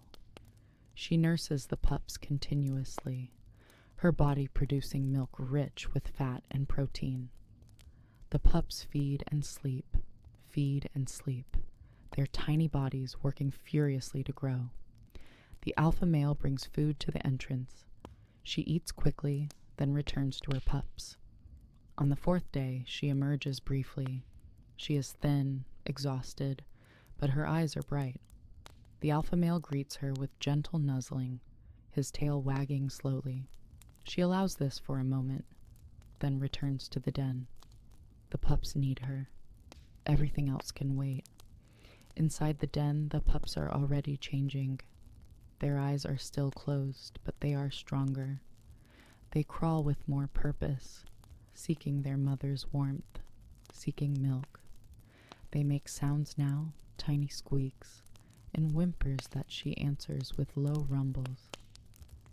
S1: She nurses the pups continuously, her body producing milk rich with fat and protein. The pups feed and sleep, their tiny bodies working furiously to grow. The alpha male brings food to the entrance. She eats quickly, then returns to her pups. On the 4th day, she emerges briefly. She is thin, exhausted, but her eyes are bright. The alpha male greets her with gentle nuzzling, his tail wagging slowly. She allows this for a moment, then returns to the den. The pups need her. Everything else can wait. Inside the den, the pups are already changing. Their eyes are still closed, but they are stronger. They crawl with more purpose, seeking their mother's warmth, seeking milk. They make sounds now, tiny squeaks, and whimpers that she answers with low rumbles.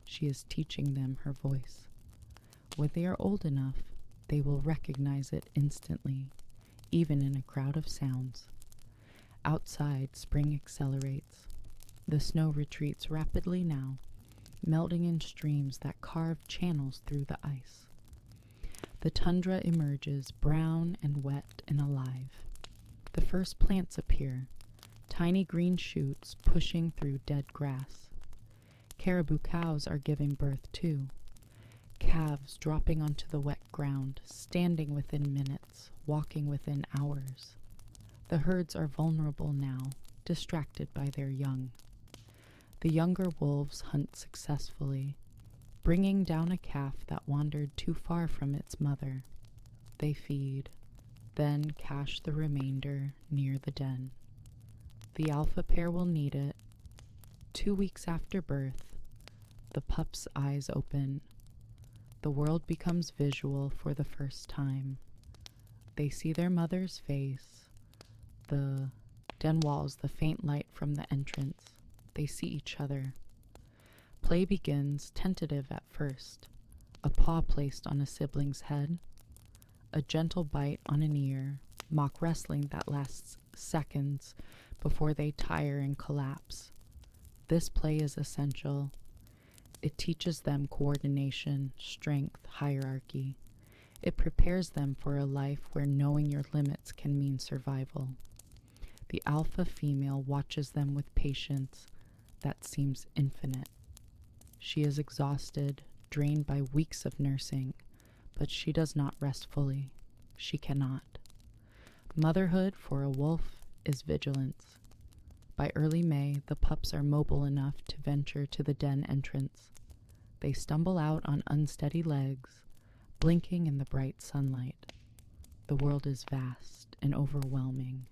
S1: She is teaching them her voice. When they are old enough, they will recognize it instantly, even in a crowd of sounds. Outside, spring accelerates. The snow retreats rapidly now, melting in streams that carve channels through the ice. The tundra emerges brown and wet and alive. The first plants appear, tiny green shoots pushing through dead grass. Caribou cows are giving birth too, calves dropping onto the wet ground, standing within minutes, walking within hours. The herds are vulnerable now, distracted by their young. The younger wolves hunt successfully, bringing down a calf that wandered too far from its mother. They feed, then cache the remainder near the den. The alpha pair will need it. 2 weeks after birth, the pup's eyes open. The world becomes visual for the first time. They see their mother's face, the den walls, the faint light from the entrance. They see each other. Play begins, tentative at first. A paw placed on a sibling's head, a gentle bite on an ear, mock wrestling that lasts seconds before they tire and collapse. This play is essential. It teaches them coordination, strength, hierarchy. It prepares them for a life where knowing your limits can mean survival. The alpha female watches them with patience that seems infinite. She is exhausted, drained by weeks of nursing, but she does not rest fully. She cannot. Motherhood for a wolf is vigilance. By early May, the pups are mobile enough to venture to the den entrance. They stumble out on unsteady legs, blinking in the bright sunlight. The world is vast and overwhelming.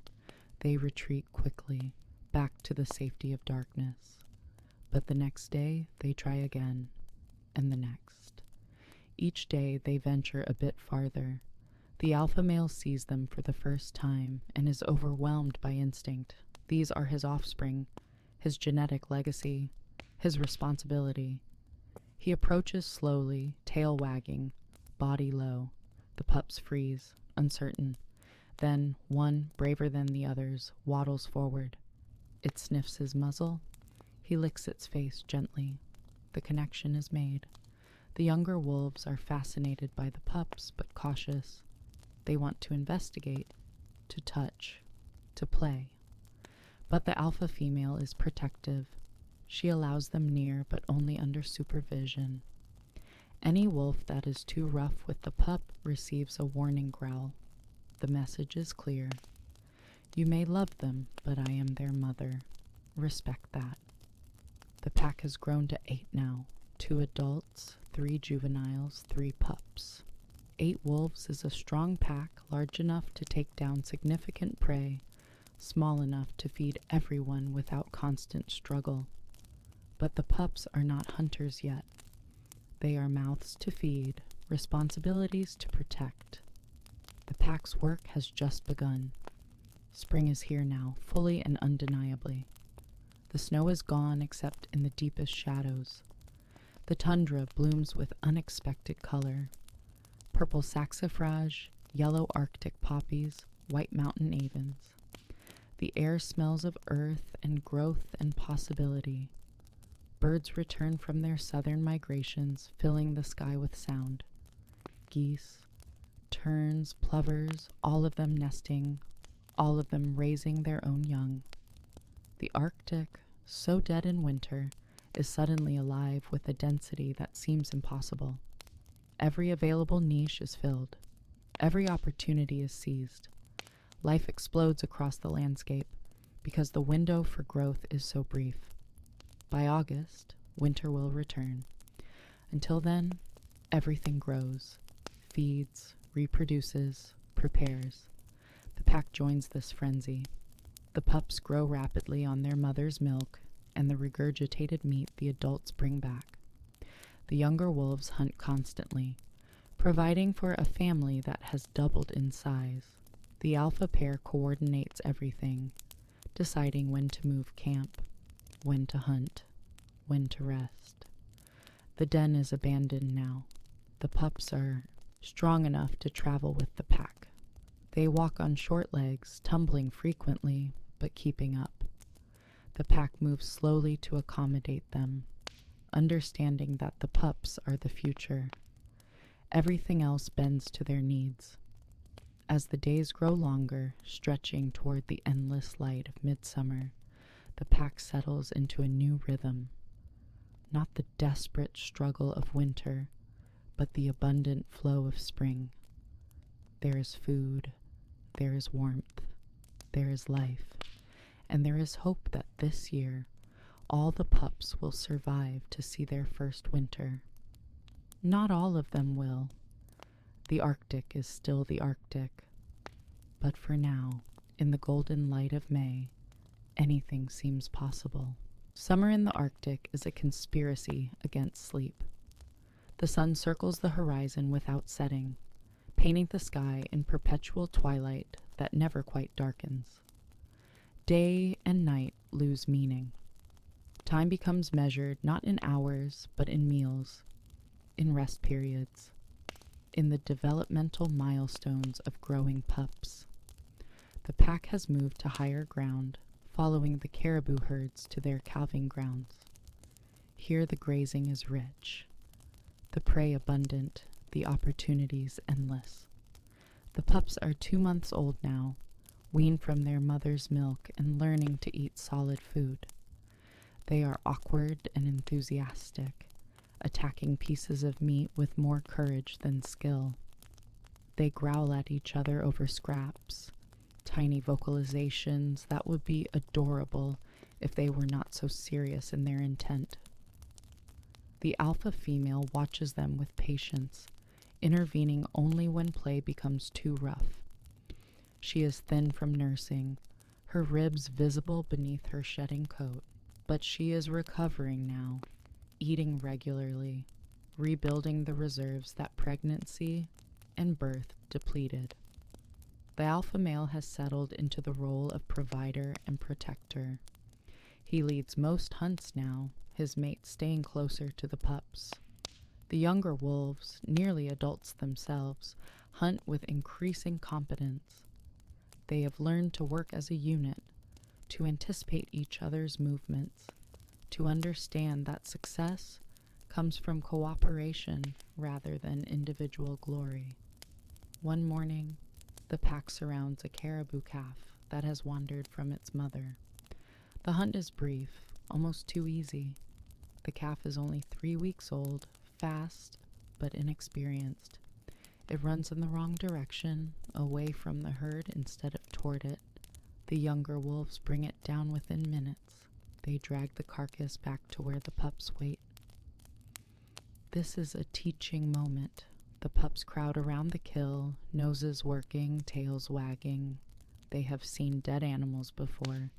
S1: They retreat quickly, back to the safety of darkness. But the next day, they try again, and the next. Each day, they venture a bit farther. The alpha male sees them for the first time and is overwhelmed by instinct. These are his offspring, his genetic legacy, his responsibility. He approaches slowly, tail wagging, body low. The pups freeze, uncertain. Then one, braver than the others, waddles forward. It sniffs his muzzle. He licks its face gently. The connection is made. The younger wolves are fascinated by the pups, but cautious. They want to investigate, to touch, to play. But the alpha female is protective. She allows them near, but only under supervision. Any wolf that is too rough with the pup receives a warning growl. The message is clear. You may love them, but I am their mother. Respect that. The pack has grown to 8 now. 2 adults, 3 juveniles, 3 pups. 8 wolves is a strong pack, large enough to take down significant prey, small enough to feed everyone without constant struggle. But the pups are not hunters yet. They are mouths to feed, responsibilities to protect. The pack's work has just begun. Spring is here now, fully and undeniably. The snow is gone except in the deepest shadows. The tundra blooms with unexpected color. Purple saxifrage, yellow Arctic poppies, white mountain avens. The air smells of earth and growth and possibility. Birds return from their southern migrations, filling the sky with sound. Geese, terns, plovers, all of them nesting, all of them raising their own young. The Arctic, so dead in winter, is suddenly alive with a density that seems impossible. Every available niche is filled. Every opportunity is seized. Life explodes across the landscape because the window for growth is so brief. By August, winter will return. Until then, everything grows, feeds, reproduces, prepares. The pack joins this frenzy. The pups grow rapidly on their mother's milk and the regurgitated meat the adults bring back. The younger wolves hunt constantly, providing for a family that has doubled in size. The alpha pair coordinates everything, deciding when to move camp, when to hunt, when to rest. The den is abandoned now. The pups are strong enough to travel with the pack. They walk on short legs, tumbling frequently, but keeping up. The pack moves slowly to accommodate them, understanding that the pups are the future. Everything else bends to their needs. As the days grow longer, stretching toward the endless light of midsummer, the pack settles into a new rhythm. Not the desperate struggle of winter, but the abundant flow of spring. There is food, there is warmth, there is life, and there is hope that this year all the pups will survive to see their first winter. Not all of them will. The Arctic is still the Arctic. But for now, in the golden light of May, anything seems possible. Summer in the Arctic is a conspiracy against sleep. The sun circles the horizon without setting, painting the sky in perpetual twilight that never quite darkens. Day and night lose meaning. Time becomes measured not in hours, but in meals, in rest periods, in the developmental milestones of growing pups. The pack has moved to higher ground, following the caribou herds to their calving grounds. Here the grazing is rich, the prey abundant, the opportunities endless. The pups are 2 months old now, weaned from their mother's milk and learning to eat solid food. They are awkward and enthusiastic, attacking pieces of meat with more courage than skill. They growl at each other over scraps, tiny vocalizations that would be adorable if they were not so serious in their intent. The alpha female watches them with patience, intervening only when play becomes too rough. She is thin from nursing, her ribs visible beneath her shedding coat, but she is recovering now, eating regularly, rebuilding the reserves that pregnancy and birth depleted. The alpha male has settled into the role of provider and protector. He leads most hunts now, his mate staying closer to the pups. The younger wolves, nearly adults themselves, hunt with increasing competence. They have learned to work as a unit, to anticipate each other's movements, to understand that success comes from cooperation rather than individual glory. One morning, the pack surrounds a caribou calf that has wandered from its mother. The hunt is brief, almost too easy. The calf is only 3 weeks old, fast but inexperienced. It runs in the wrong direction, away from the herd instead of toward it. The younger wolves bring it down within minutes. They drag the carcass back to where the pups wait. This is a teaching moment. The pups crowd around the kill, noses working, tails wagging. They have seen dead animals before,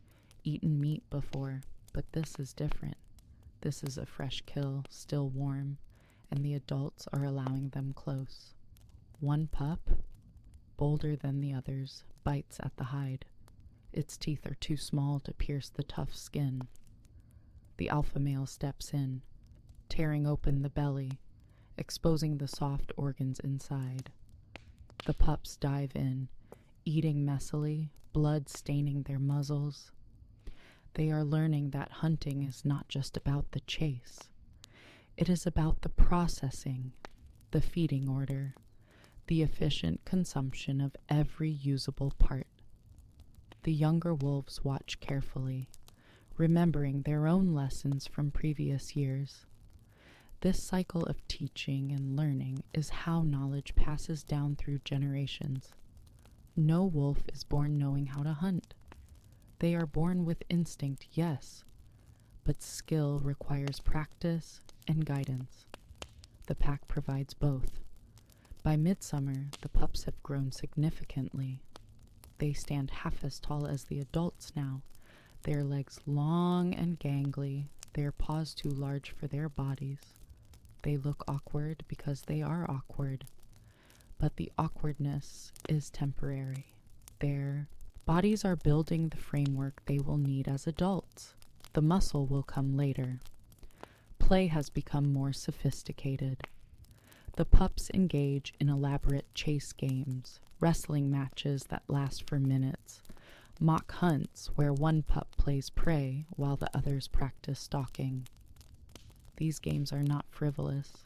S1: eaten meat before, but this is different. This is a fresh kill, still warm, and the adults are allowing them close. One pup, bolder than the others, bites at the hide. Its teeth are too small to pierce the tough skin. The alpha male steps in, tearing open the belly, exposing the soft organs inside. The pups dive in, eating messily, blood staining their muzzles. They are learning that hunting is not just about the chase. It is about the processing, the feeding order, the efficient consumption of every usable part. The younger wolves watch carefully, remembering their own lessons from previous years. This cycle of teaching and learning is how knowledge passes down through generations. No wolf is born knowing how to hunt. They are born with instinct, yes, but skill requires practice and guidance. The pack provides both. By midsummer, the pups have grown significantly. They stand half as tall as the adults now, their legs long and gangly, their paws too large for their bodies. They look awkward because they are awkward, but the awkwardness is temporary. Their bodies are building the framework they will need as adults. The muscle will come later. Play has become more sophisticated. The pups engage in elaborate chase games, wrestling matches that last for minutes, mock hunts where one pup plays prey while the others practice stalking. These games are not frivolous.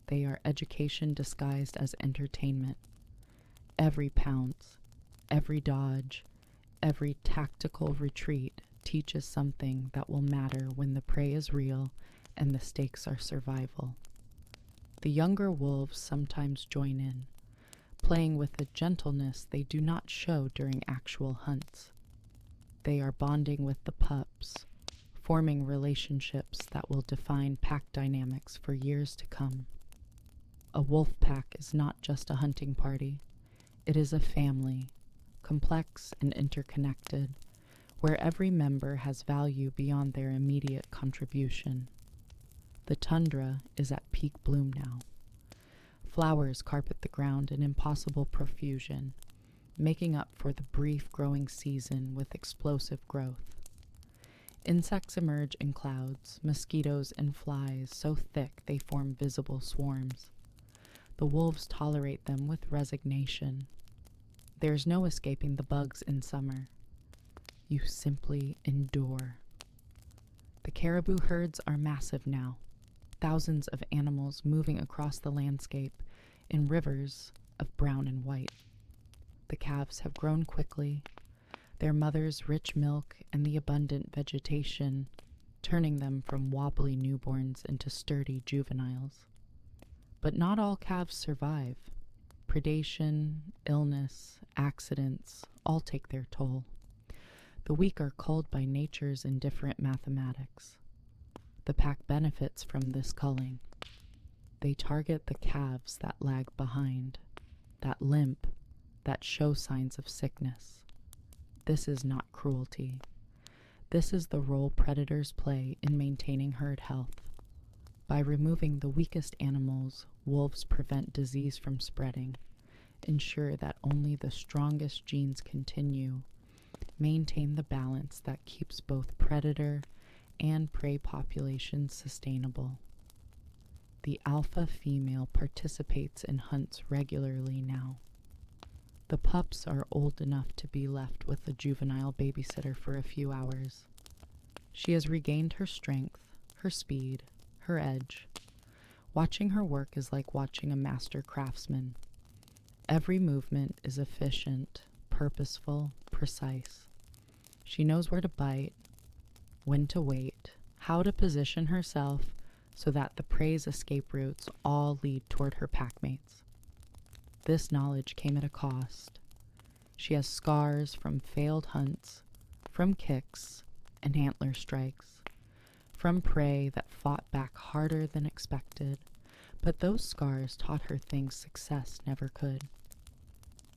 S1: They are education disguised as entertainment. Every pounce, every dodge, every tactical retreat teaches something that will matter when the prey is real and the stakes are survival. The younger wolves sometimes join in, playing with a gentleness they do not show during actual hunts. They are bonding with the pups, forming relationships that will define pack dynamics for years to come. A wolf pack is not just a hunting party. It is a family, complex and interconnected, where every member has value beyond their immediate contribution. The tundra is at peak bloom now. Flowers carpet the ground in impossible profusion, making up for the brief growing season with explosive growth. Insects emerge in clouds, mosquitoes and flies so thick they form visible swarms. The wolves tolerate them with resignation. There's no escaping the bugs in summer. You simply endure. The caribou herds are massive now, thousands of animals moving across the landscape in rivers of brown and white. The calves have grown quickly, their mother's rich milk and the abundant vegetation turning them from wobbly newborns into sturdy juveniles. But not all calves survive. Predation, illness, accidents all take their toll. The weak are culled by nature's indifferent mathematics. The pack benefits from this culling. They target the calves that lag behind, that limp, that show signs of sickness. This is not cruelty. This is the role predators play in maintaining herd health. By removing the weakest animals, wolves prevent disease from spreading, ensure that only the strongest genes continue, maintain the balance that keeps both predator and prey populations sustainable. The alpha female participates in hunts regularly now. The pups are old enough to be left with a juvenile babysitter for a few hours. She has regained her strength, her speed, her edge. Watching her work is like watching a master craftsman. Every movement is efficient, purposeful, precise. She knows where to bite, when to wait, how to position herself so that the prey's escape routes all lead toward her packmates. This knowledge came at a cost. She has scars from failed hunts, from kicks and antler strikes, from prey that fought back harder than expected, but those scars taught her things success never could.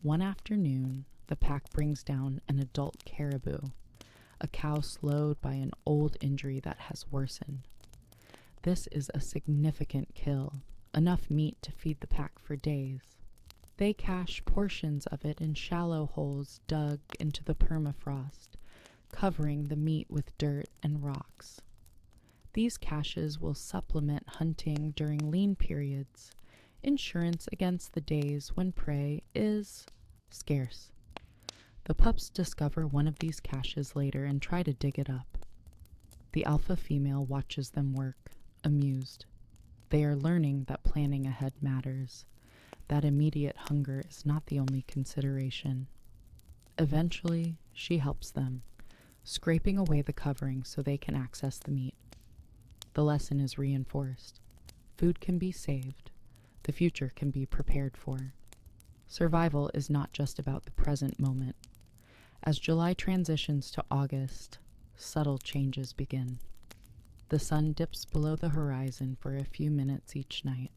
S1: One afternoon, the pack brings down an adult caribou, a cow slowed by an old injury that has worsened. This is a significant kill, enough meat to feed the pack for days. They cache portions of it in shallow holes dug into the permafrost, covering the meat with dirt and rocks. These caches will supplement hunting during lean periods, insurance against the days when prey is scarce. The pups discover one of these caches later and try to dig it up. The alpha female watches them work, amused. They are learning that planning ahead matters, that immediate hunger is not the only consideration. Eventually, she helps them, scraping away the covering so they can access the meat. The lesson is reinforced. Food can be saved. The future can be prepared for. Survival is not just about the present moment. As July transitions to August, subtle changes begin. The sun dips below the horizon for a few minutes each night.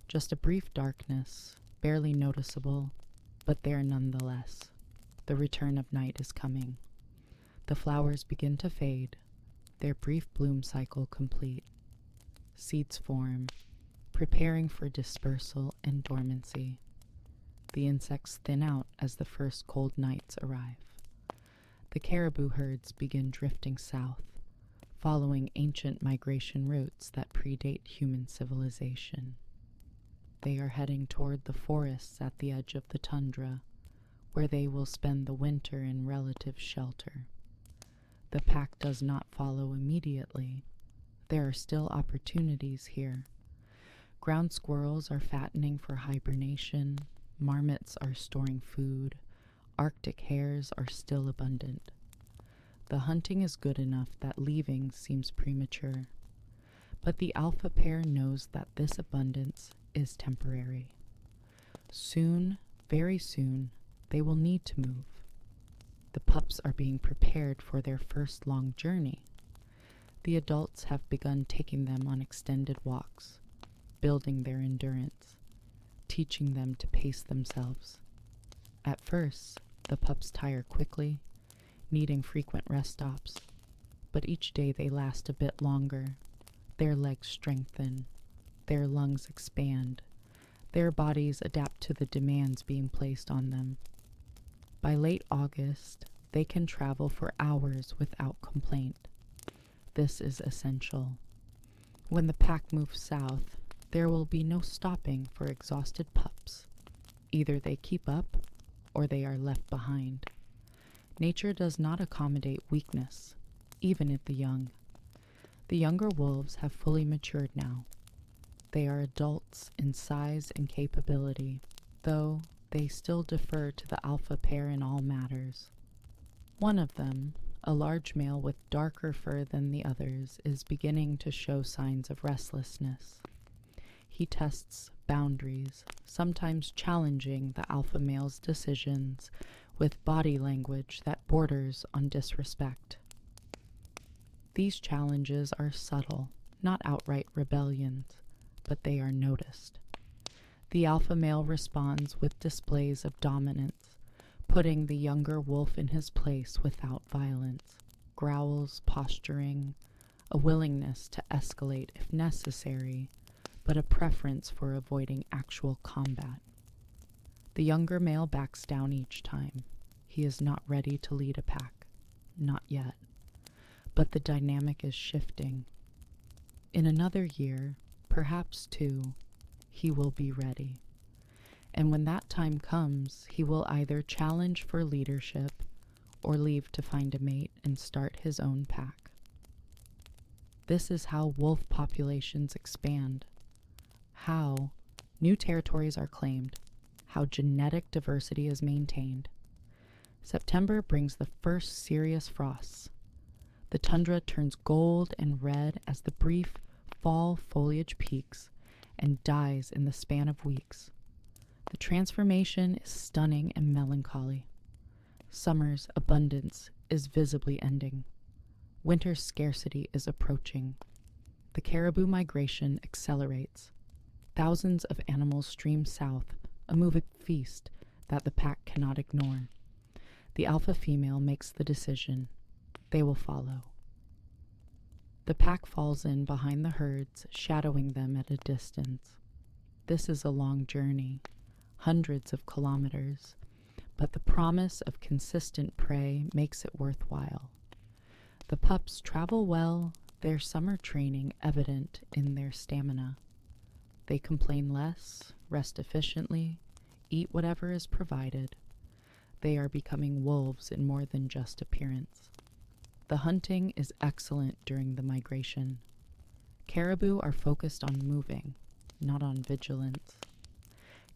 S1: Just a brief darkness, barely noticeable, but there nonetheless. The return of night is coming. The flowers begin to fade, their brief bloom cycle complete. Seeds form, preparing for dispersal and dormancy. The insects thin out as the first cold nights arrive. The caribou herds begin drifting south, following ancient migration routes that predate human civilization. They are heading toward the forests at the edge of the tundra, where they will spend the winter in relative shelter. The pack does not follow immediately. There are still opportunities here. Ground squirrels are fattening for hibernation, marmots are storing food, Arctic hares are still abundant. The hunting is good enough that leaving seems premature, but the alpha pair knows that this abundance is temporary. Soon, very soon, they will need to move. The pups are being prepared for their first long journey. The adults have begun taking them on extended walks, building their endurance, teaching them to pace themselves. At first, the pups tire quickly, needing frequent rest stops, but each day they last a bit longer. Their legs strengthen, their lungs expand, their bodies adapt to the demands being placed on them. By late August, they can travel for hours without complaint. This is essential. When the pack moves south, there will be no stopping for exhausted pups. Either they keep up, or they are left behind. Nature does not accommodate weakness, even in the young. The younger wolves have fully matured now. They are adults in size and capability, though they still defer to the alpha pair in all matters. One of them, a large male with darker fur than the others, is beginning to show signs of restlessness. He tests boundaries, sometimes challenging the alpha male's decisions with body language that borders on disrespect. These challenges are subtle, not outright rebellions, but they are noticed. The alpha male responds with displays of dominance, putting the younger wolf in his place without violence, growls, posturing, a willingness to escalate if necessary, but a preference for avoiding actual combat. The younger male backs down each time. He is not ready to lead a pack, not yet. But the dynamic is shifting. In another year, perhaps two, he will be ready. And when that time comes, he will either challenge for leadership or leave to find a mate and start his own pack. This is how wolf populations expand, how new territories are claimed, how genetic diversity is maintained. September brings the first serious frosts. The tundra turns gold and red as the brief fall foliage peaks and dies in the span of weeks. The transformation is stunning and melancholy. Summer's abundance is visibly ending. Winter's scarcity is approaching. The caribou migration accelerates. Thousands of animals stream south, a moving feast that the pack cannot ignore. The alpha female makes the decision. They will follow. The pack falls in behind the herds, shadowing them at a distance. This is a long journey, hundreds of kilometers, but the promise of consistent prey makes it worthwhile. The pups travel well, their summer training evident in their stamina. They complain less, rest efficiently, eat whatever is provided. They are becoming wolves in more than just appearance. The hunting is excellent during the migration. Caribou are focused on moving, not on vigilance.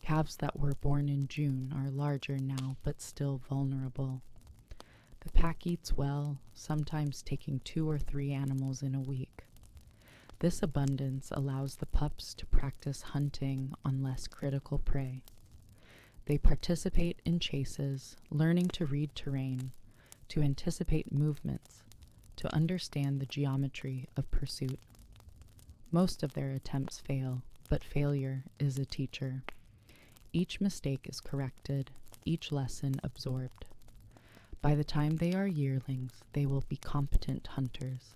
S1: Calves that were born in June are larger now, but still vulnerable. The pack eats well, sometimes taking 2 or 3 animals in a week. This abundance allows the pups to practice hunting on less critical prey. They participate in chases, learning to read terrain, to anticipate movements, to understand the geometry of pursuit. Most of their attempts fail, but failure is a teacher. Each mistake is corrected, each lesson absorbed. By the time they are yearlings, they will be competent hunters.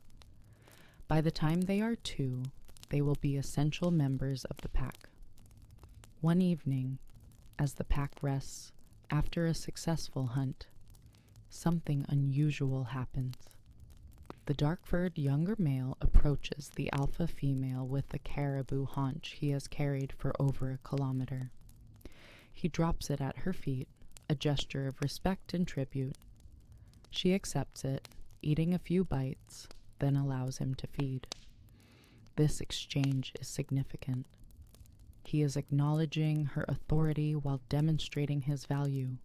S1: By the time they are 2, they will be essential members of the pack. One evening, as the pack rests after a successful hunt, something unusual happens. The dark-furred younger male approaches the alpha female with the caribou haunch he has carried for over a kilometer. He drops it at her feet, a gesture of respect and tribute. She accepts it, eating a few bites, then allows him to feed. This exchange is significant. He is acknowledging her authority while demonstrating his value.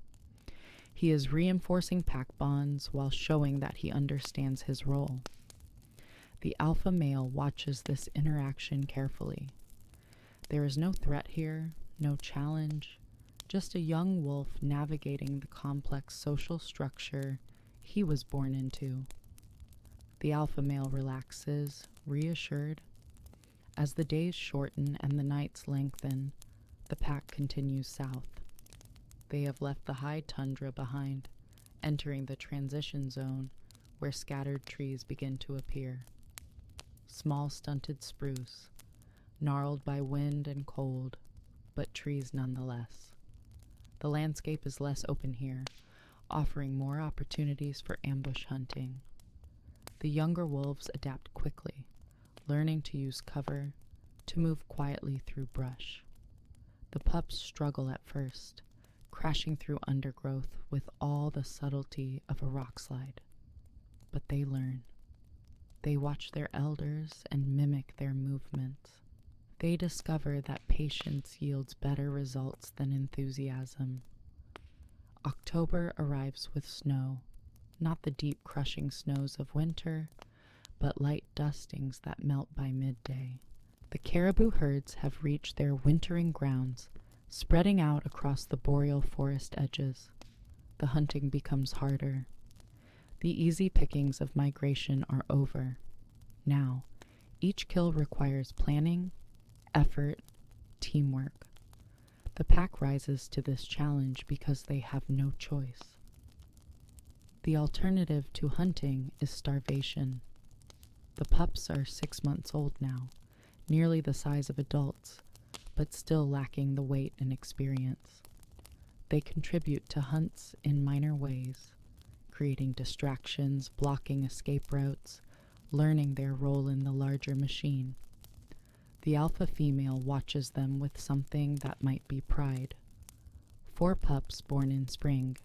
S1: He is reinforcing pack bonds while showing that he understands his role. The alpha male watches this interaction carefully. There is no threat here, no challenge, just a young wolf navigating the complex social structure he was born into. The alpha male relaxes, reassured. As the days shorten and the nights lengthen, the pack continues south. They have left the high tundra behind, entering the transition zone where scattered trees begin to appear. Small stunted spruce, gnarled by wind and cold, but trees nonetheless. The landscape is less open here, offering more opportunities for ambush hunting. The younger wolves adapt quickly, learning to use cover, to move quietly through brush. The pups struggle at first, crashing through undergrowth with all the subtlety of a rock slide. But they learn. They watch their elders and mimic their movements. They discover that patience yields better results than enthusiasm. October arrives with snow, not the deep crushing snows of winter, but light dustings that melt by midday. The caribou herds have reached their wintering grounds, spreading out across the boreal forest edges. The hunting becomes harder. The easy pickings of migration are over. Now, each kill requires planning, effort, teamwork. The pack rises to this challenge because they have no choice. The alternative to hunting is starvation. The pups are 6 months old now, nearly the size of adults, but still lacking the weight and experience. They contribute to hunts in minor ways, creating distractions, blocking escape routes, learning their role in the larger machine. The alpha female watches them with something that might be pride. 4 pups born in spring.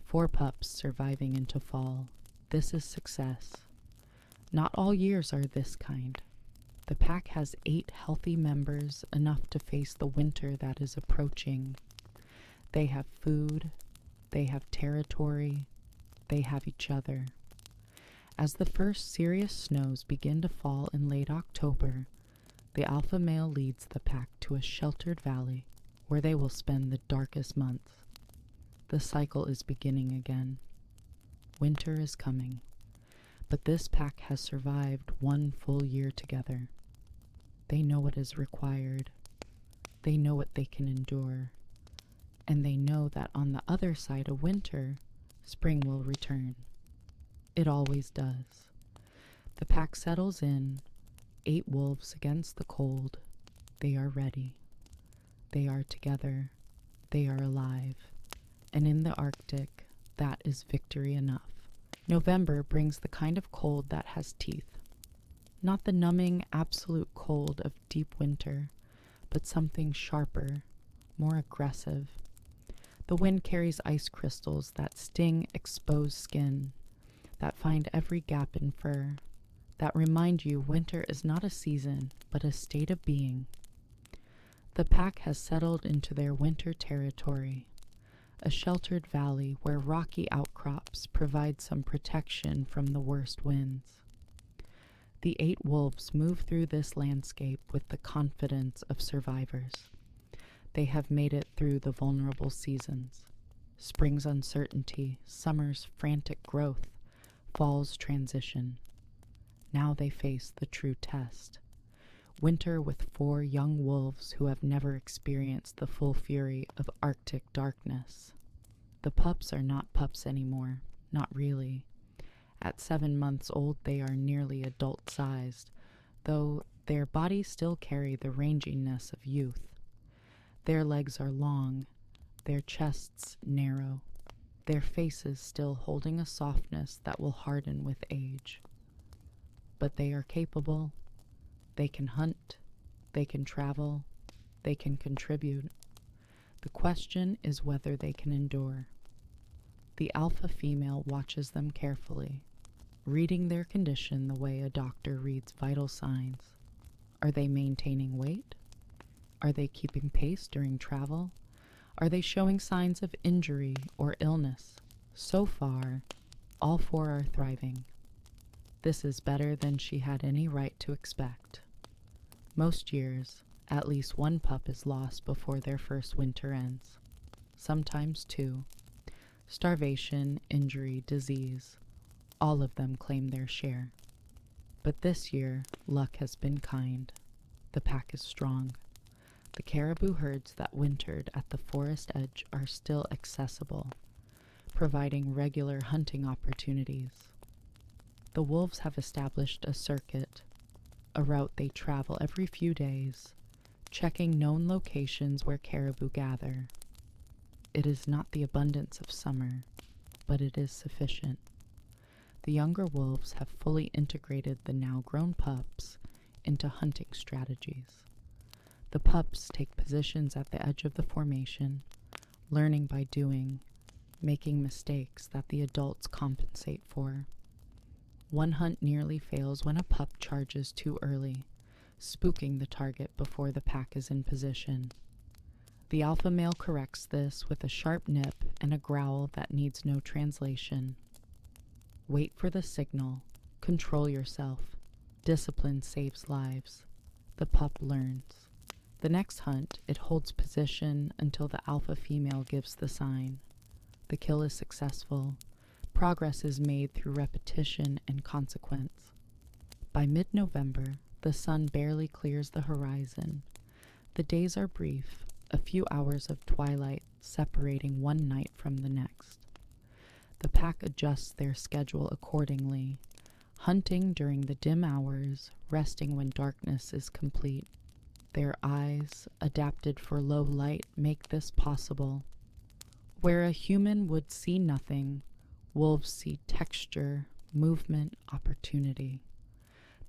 S1: 4 pups surviving into fall. This is success. Not all years are this kind. The pack has 8 healthy members, enough to face the winter that is approaching. They have food, they have territory, they have each other. As the first serious snows begin to fall in late October, the alpha male leads the pack to a sheltered valley where they will spend the darkest months. The cycle is beginning again. Winter is coming, but this pack has survived 1 full year together. They know what is required. They know what they can endure. And they know that on the other side of winter, spring will return. It always does. The pack settles in, 8 wolves against the cold. They are ready. They are together. They are alive. And in the Arctic, that is victory enough. November brings the kind of cold that has teeth. Not the numbing, absolute cold of deep winter, but something sharper, more aggressive. The wind carries ice crystals that sting exposed skin, that find every gap in fur, that remind you winter is not a season, but a state of being. The pack has settled into their winter territory, a sheltered valley where rocky outcrops provide some protection from the worst winds. The 8 wolves move through this landscape with the confidence of survivors. They have made it through the vulnerable seasons. Spring's uncertainty, summer's frantic growth, fall's transition. Now they face the true test. Winter with 4 young wolves who have never experienced the full fury of Arctic darkness. The pups are not pups anymore, not really. At 7 months old they are nearly adult-sized, though their bodies still carry the ranginess of youth. Their legs are long, their chests narrow, their faces still holding a softness that will harden with age. But they are capable. They can hunt, they can travel, they can contribute. The question is whether they can endure. The alpha female watches them carefully, reading their condition the way a doctor reads vital signs. Are they maintaining weight? Are they keeping pace during travel? Are they showing signs of injury or illness? So far, all 4 are thriving. This is better than she had any right to expect. Most years, at least 1 pup is lost before their first winter ends. Sometimes 2. Starvation, injury, disease, all of them claim their share. But this year, luck has been kind. The pack is strong. The caribou herds that wintered at the forest edge are still accessible, providing regular hunting opportunities. The wolves have established a circuit, a route they travel every few days, checking known locations where caribou gather. It is not the abundance of summer, but it is sufficient. The younger wolves have fully integrated the now grown pups into hunting strategies. The pups take positions at the edge of the formation, learning by doing, making mistakes that the adults compensate for. One hunt nearly fails when a pup charges too early, spooking the target before the pack is in position. The alpha male corrects this with a sharp nip and a growl that needs no translation. Wait for the signal. Control yourself. Discipline saves lives. The pup learns. The next hunt, it holds position until the alpha female gives the sign. The kill is successful. Progress is made through repetition and consequence. By mid-November, the sun barely clears the horizon. The days are brief, a few hours of twilight separating one night from the next. The pack adjusts their schedule accordingly, hunting during the dim hours, resting when darkness is complete. Their eyes, adapted for low light, make this possible. Where a human would see nothing, wolves see texture, movement, opportunity.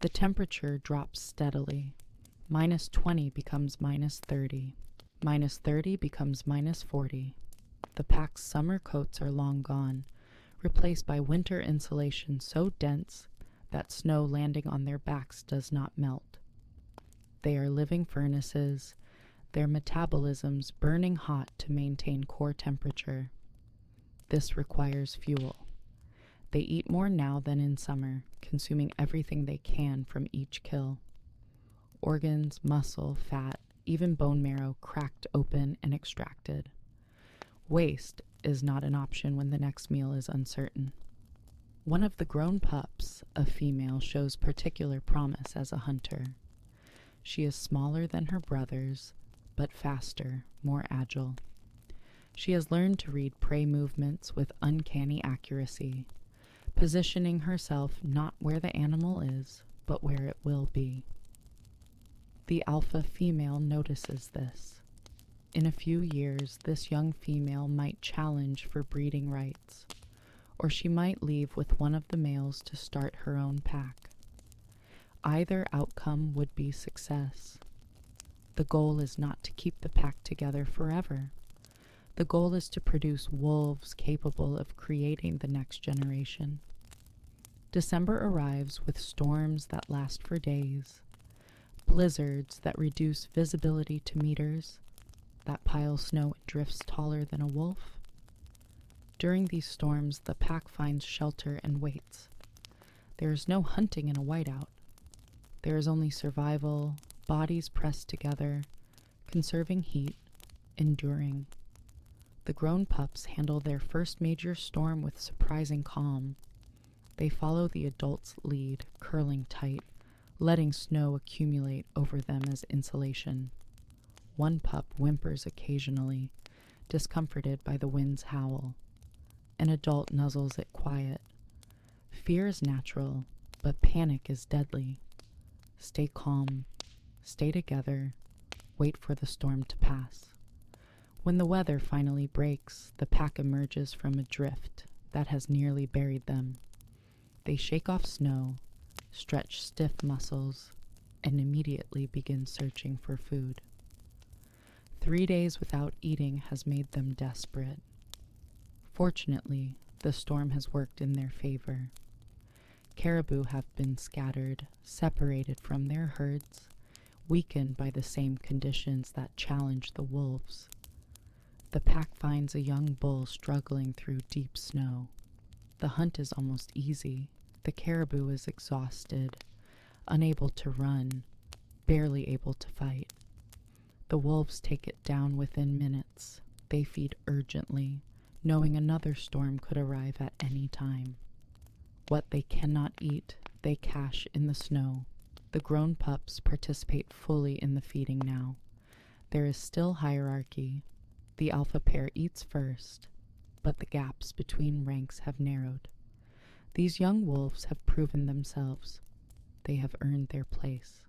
S1: The temperature drops steadily. -20 becomes -30. -30 becomes -40. The pack's summer coats are long gone, replaced by winter insulation so dense that snow landing on their backs does not melt. They are living furnaces, their metabolisms burning hot to maintain core temperature. This requires fuel. They eat more now than in summer, consuming everything they can from each kill. Organs, muscle, fat, even bone marrow cracked open and extracted. Waste is not an option when the next meal is uncertain. One of the grown pups, a female, shows particular promise as a hunter. She is smaller than her brothers, but faster, more agile. She has learned to read prey movements with uncanny accuracy, positioning herself not where the animal is, but where it will be. The alpha female notices this. In a few years, this young female might challenge for breeding rights, or she might leave with one of the males to start her own pack. Either outcome would be success. The goal is not to keep the pack together forever. The goal is to produce wolves capable of creating the next generation. December arrives with storms that last for days, blizzards that reduce visibility to meters, that pile snow and drifts taller than a wolf. During these storms, the pack finds shelter and waits. There is no hunting in a whiteout. There is only survival, bodies pressed together, conserving heat, enduring. The grown pups handle their first major storm with surprising calm. They follow the adult's lead, curling tight, letting snow accumulate over them as insulation. One pup whimpers occasionally, discomforted by the wind's howl. An adult nuzzles it quiet. Fear is natural, but panic is deadly. Stay calm, stay together, wait for the storm to pass. When the weather finally breaks, the pack emerges from a drift that has nearly buried them. They shake off snow, stretch stiff muscles, and immediately begin searching for food. 3 days without eating has made them desperate. Fortunately, the storm has worked in their favor. Caribou have been scattered, separated from their herds, weakened by the same conditions that challenge the wolves. The pack finds a young bull struggling through deep snow. The hunt is almost easy. The caribou is exhausted, unable to run, barely able to fight. The wolves take it down within minutes. They feed urgently, knowing another storm could arrive at any time. What they cannot eat, they cache in the snow. The grown pups participate fully in the feeding now. There is still hierarchy. The alpha pair eats first, but the gaps between ranks have narrowed. These young wolves have proven themselves. They have earned their place.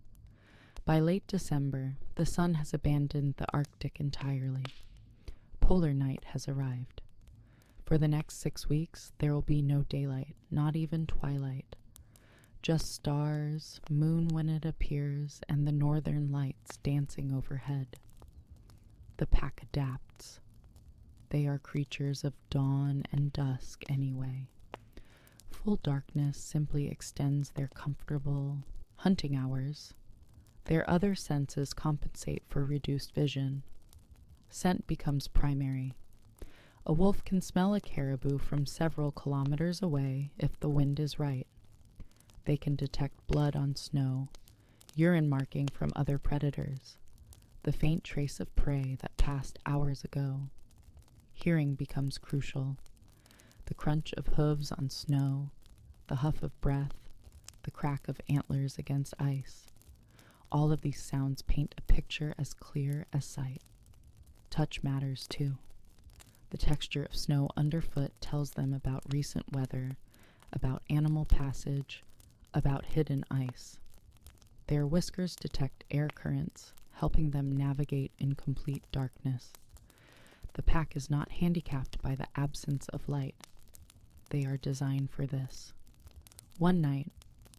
S1: By late December, the sun has abandoned the Arctic entirely. Polar night has arrived. For the next 6 weeks, there will be no daylight, not even twilight. Just stars, moon when it appears, and the northern lights dancing overhead. The pack adapts. They are creatures of dawn and dusk anyway. Full darkness simply extends their comfortable hunting hours. Their other senses compensate for reduced vision. Scent becomes primary. A wolf can smell a caribou from several kilometers away if the wind is right. They can detect blood on snow, urine marking from other predators, the faint trace of prey that passed hours ago. Hearing becomes crucial. The crunch of hooves on snow, the huff of breath, the crack of antlers against ice. All of these sounds paint a picture as clear as sight. Touch matters too. The texture of snow underfoot tells them about recent weather, about animal passage, about hidden ice. Their whiskers detect air currents, helping them navigate in complete darkness. The pack is not handicapped by the absence of light. They are designed for this. One night,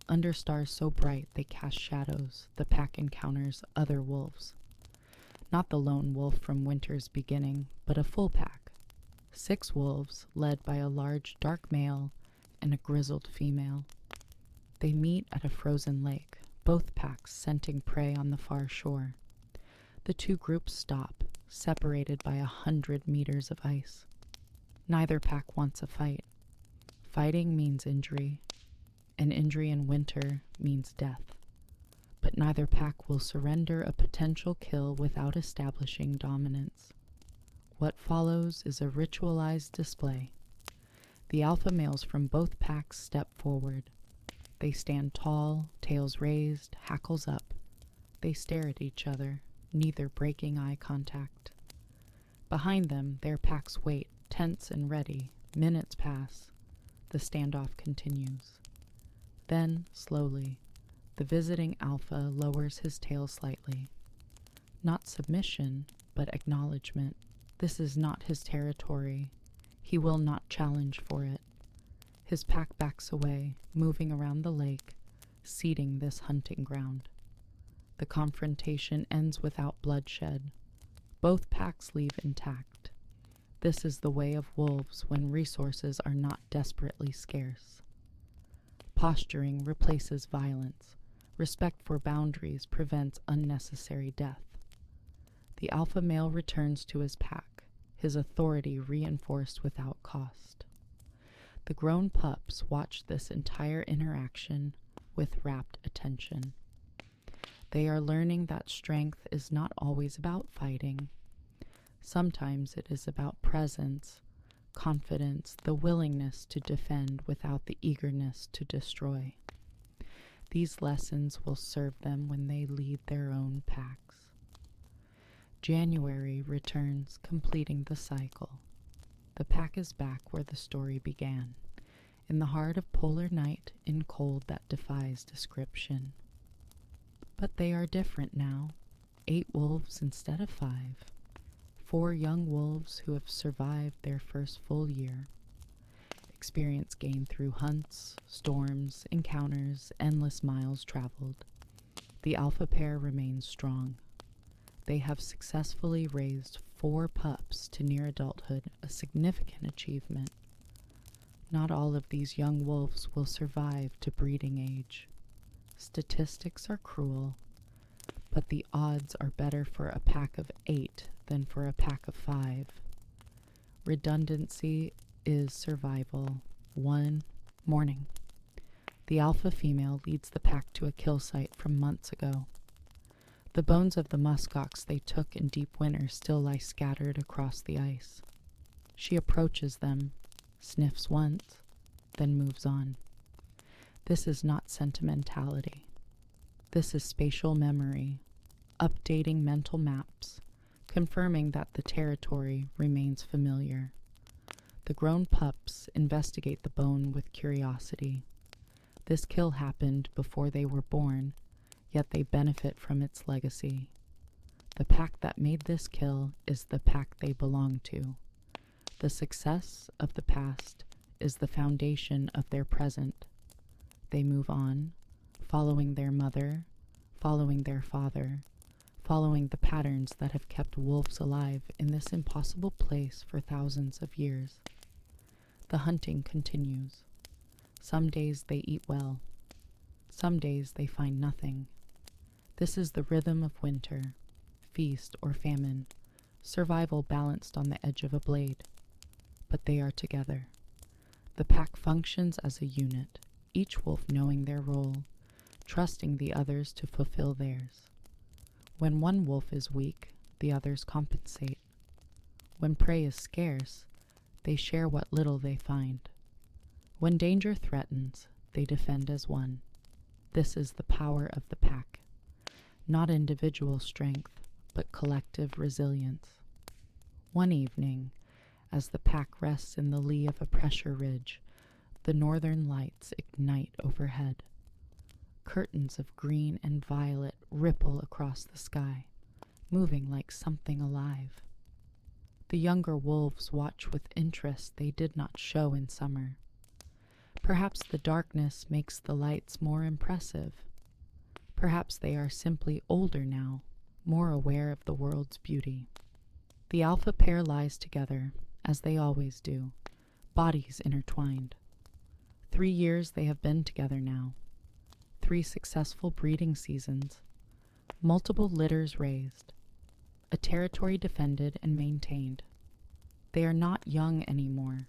S1: under stars so bright they cast shadows, the pack encounters other wolves. Not the lone wolf from winter's beginning, but a full pack. 6 wolves, led by a large dark male and a grizzled female. They meet at a frozen lake, both packs scenting prey on the far shore. The two groups stop, separated by 100 meters of ice. Neither pack wants a fight. Fighting means injury. An injury in winter means death. But neither pack will surrender a potential kill without establishing dominance. What follows is a ritualized display. The alpha males from both packs step forward. They stand tall, tails raised, hackles up. They stare at each other, neither breaking eye contact. Behind them, their packs wait, tense and ready. Minutes pass. The standoff continues. Then, slowly, the visiting alpha lowers his tail slightly. Not submission, but acknowledgement. This is not his territory. He will not challenge for it. His pack backs away, moving around the lake, ceding this hunting ground. The confrontation ends without bloodshed. Both packs leave intact. This is the way of wolves when resources are not desperately scarce. Posturing replaces violence. Respect for boundaries prevents unnecessary death. The alpha male returns to his pack, his authority reinforced without cost. The grown pups watch this entire interaction with rapt attention. They are learning that strength is not always about fighting. Sometimes it is about presence, confidence, the willingness to defend without the eagerness to destroy. These lessons will serve them when they lead their own packs. January returns, completing the cycle. The pack is back where the story began, in the heart of polar night, in cold that defies description. But they are different now, 8 wolves instead of 5. 4 young wolves who have survived their first full year. Experience gained through hunts, storms, encounters, endless miles traveled. The alpha pair remains strong. They have successfully raised 4 pups to near adulthood, a significant achievement. Not all of these young wolves will survive to breeding age. Statistics are cruel, but the odds are better for a pack of 8 than for a pack of 5. Redundancy is survival. One morning, the alpha female leads the pack to a kill site from months ago. The bones of the muskox they took in deep winter still lie scattered across the ice. She approaches them, sniffs once, then moves on. This is not sentimentality. This is spatial memory, updating mental maps, confirming that the territory remains familiar. The grown pups investigate the bone with curiosity. This kill happened before they were born, yet they benefit from its legacy. The pack that made this kill is the pack they belong to. The success of the past is the foundation of their present. They move on, following their mother, following their father, following the patterns that have kept wolves alive in this impossible place for thousands of years. The hunting continues. Some days they eat well. Some days they find nothing. This is the rhythm of winter, feast or famine, survival balanced on the edge of a blade. But they are together. The pack functions as a unit, each wolf knowing their role, trusting the others to fulfill theirs. When one wolf is weak, the others compensate. When prey is scarce, they share what little they find. When danger threatens, they defend as one. This is the power of the pack. Not individual strength, but collective resilience. One evening, as the pack rests in the lee of a pressure ridge, the northern lights ignite overhead. Curtains of green and violet ripple across the sky, moving like something alive. The younger wolves watch with interest they did not show in summer. Perhaps the darkness makes the lights more impressive. Perhaps they are simply older now, more aware of the world's beauty. The alpha pair lies together, as they always do, bodies intertwined. 3 years they have been together now. 3 successful breeding seasons. Multiple litters raised. A territory defended and maintained. They are not young anymore.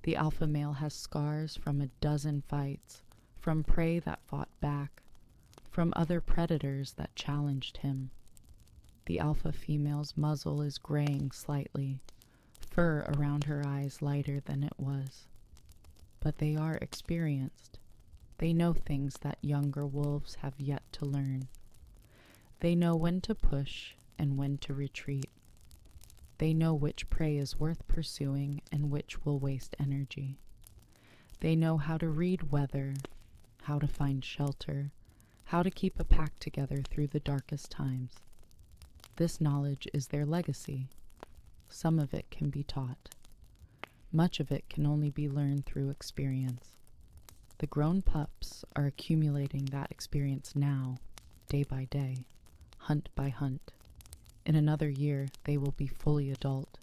S1: The alpha male has scars from a dozen fights, from prey that fought back, from other predators that challenged him. The alpha female's muzzle is graying slightly, fur around her eyes lighter than it was. But they are experienced. They know things that younger wolves have yet to learn. They know when to push and when to retreat. They know which prey is worth pursuing and which will waste energy. They know how to read weather, how to find shelter, how to keep a pack together through the darkest times. This knowledge is their legacy. Some of it can be taught. Much of it can only be learned through experience. The grown pups are accumulating that experience now, day by day, hunt by hunt. In another year, they will be fully adult.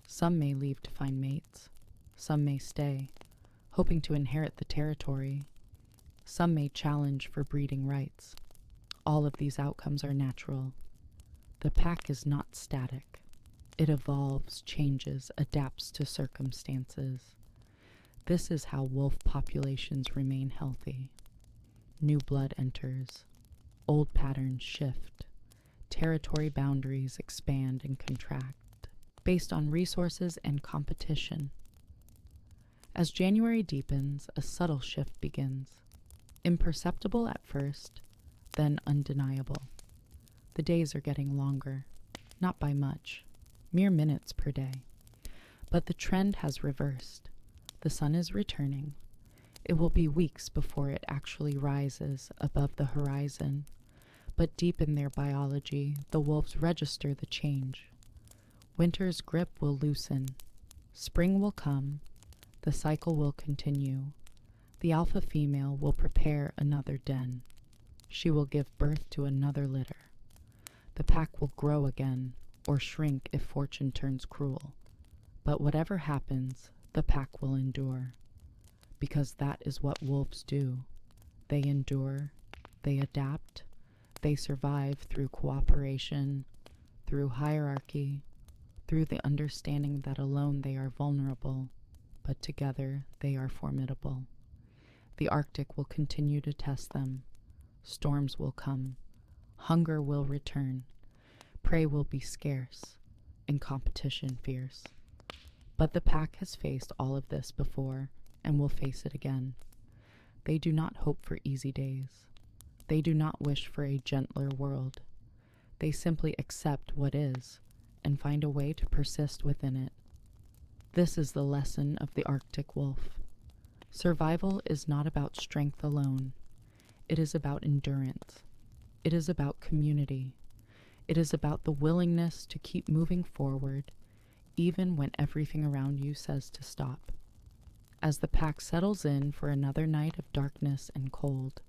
S1: Some may leave to find mates. Some may stay, hoping to inherit the territory. Some may challenge for breeding rights. All of these outcomes are natural. The pack is not static. It evolves, changes, adapts to circumstances. This is how wolf populations remain healthy. New blood enters. Old patterns shift. Territory boundaries expand and contract, based on resources and competition. As January deepens, a subtle shift begins. Imperceptible at first, then undeniable. The days are getting longer, not by much, mere minutes per day. But the trend has reversed. The sun is returning. It will be weeks before it actually rises above the horizon, but deep in their biology, the wolves register the change. Winter's grip will loosen. Spring will come. The cycle will continue. The alpha female will prepare another den. She will give birth to another litter. The pack will grow again, or shrink if fortune turns cruel. But whatever happens, the pack will endure. Because that is what wolves do. They endure, they adapt, they survive through cooperation, through hierarchy, through the understanding that alone they are vulnerable, but together they are formidable. The Arctic will continue to test them. Storms will come. Hunger will return. Prey will be scarce, and competition fierce. But the pack has faced all of this before, and will face it again. They do not hope for easy days. They do not wish for a gentler world. They simply accept what is, and find a way to persist within it. This is the lesson of the Arctic wolf. Survival is not about strength alone. It is about endurance. It is about community. It is about the willingness to keep moving forward, even when everything around you says to stop. As the pack settles in for another night of darkness and cold,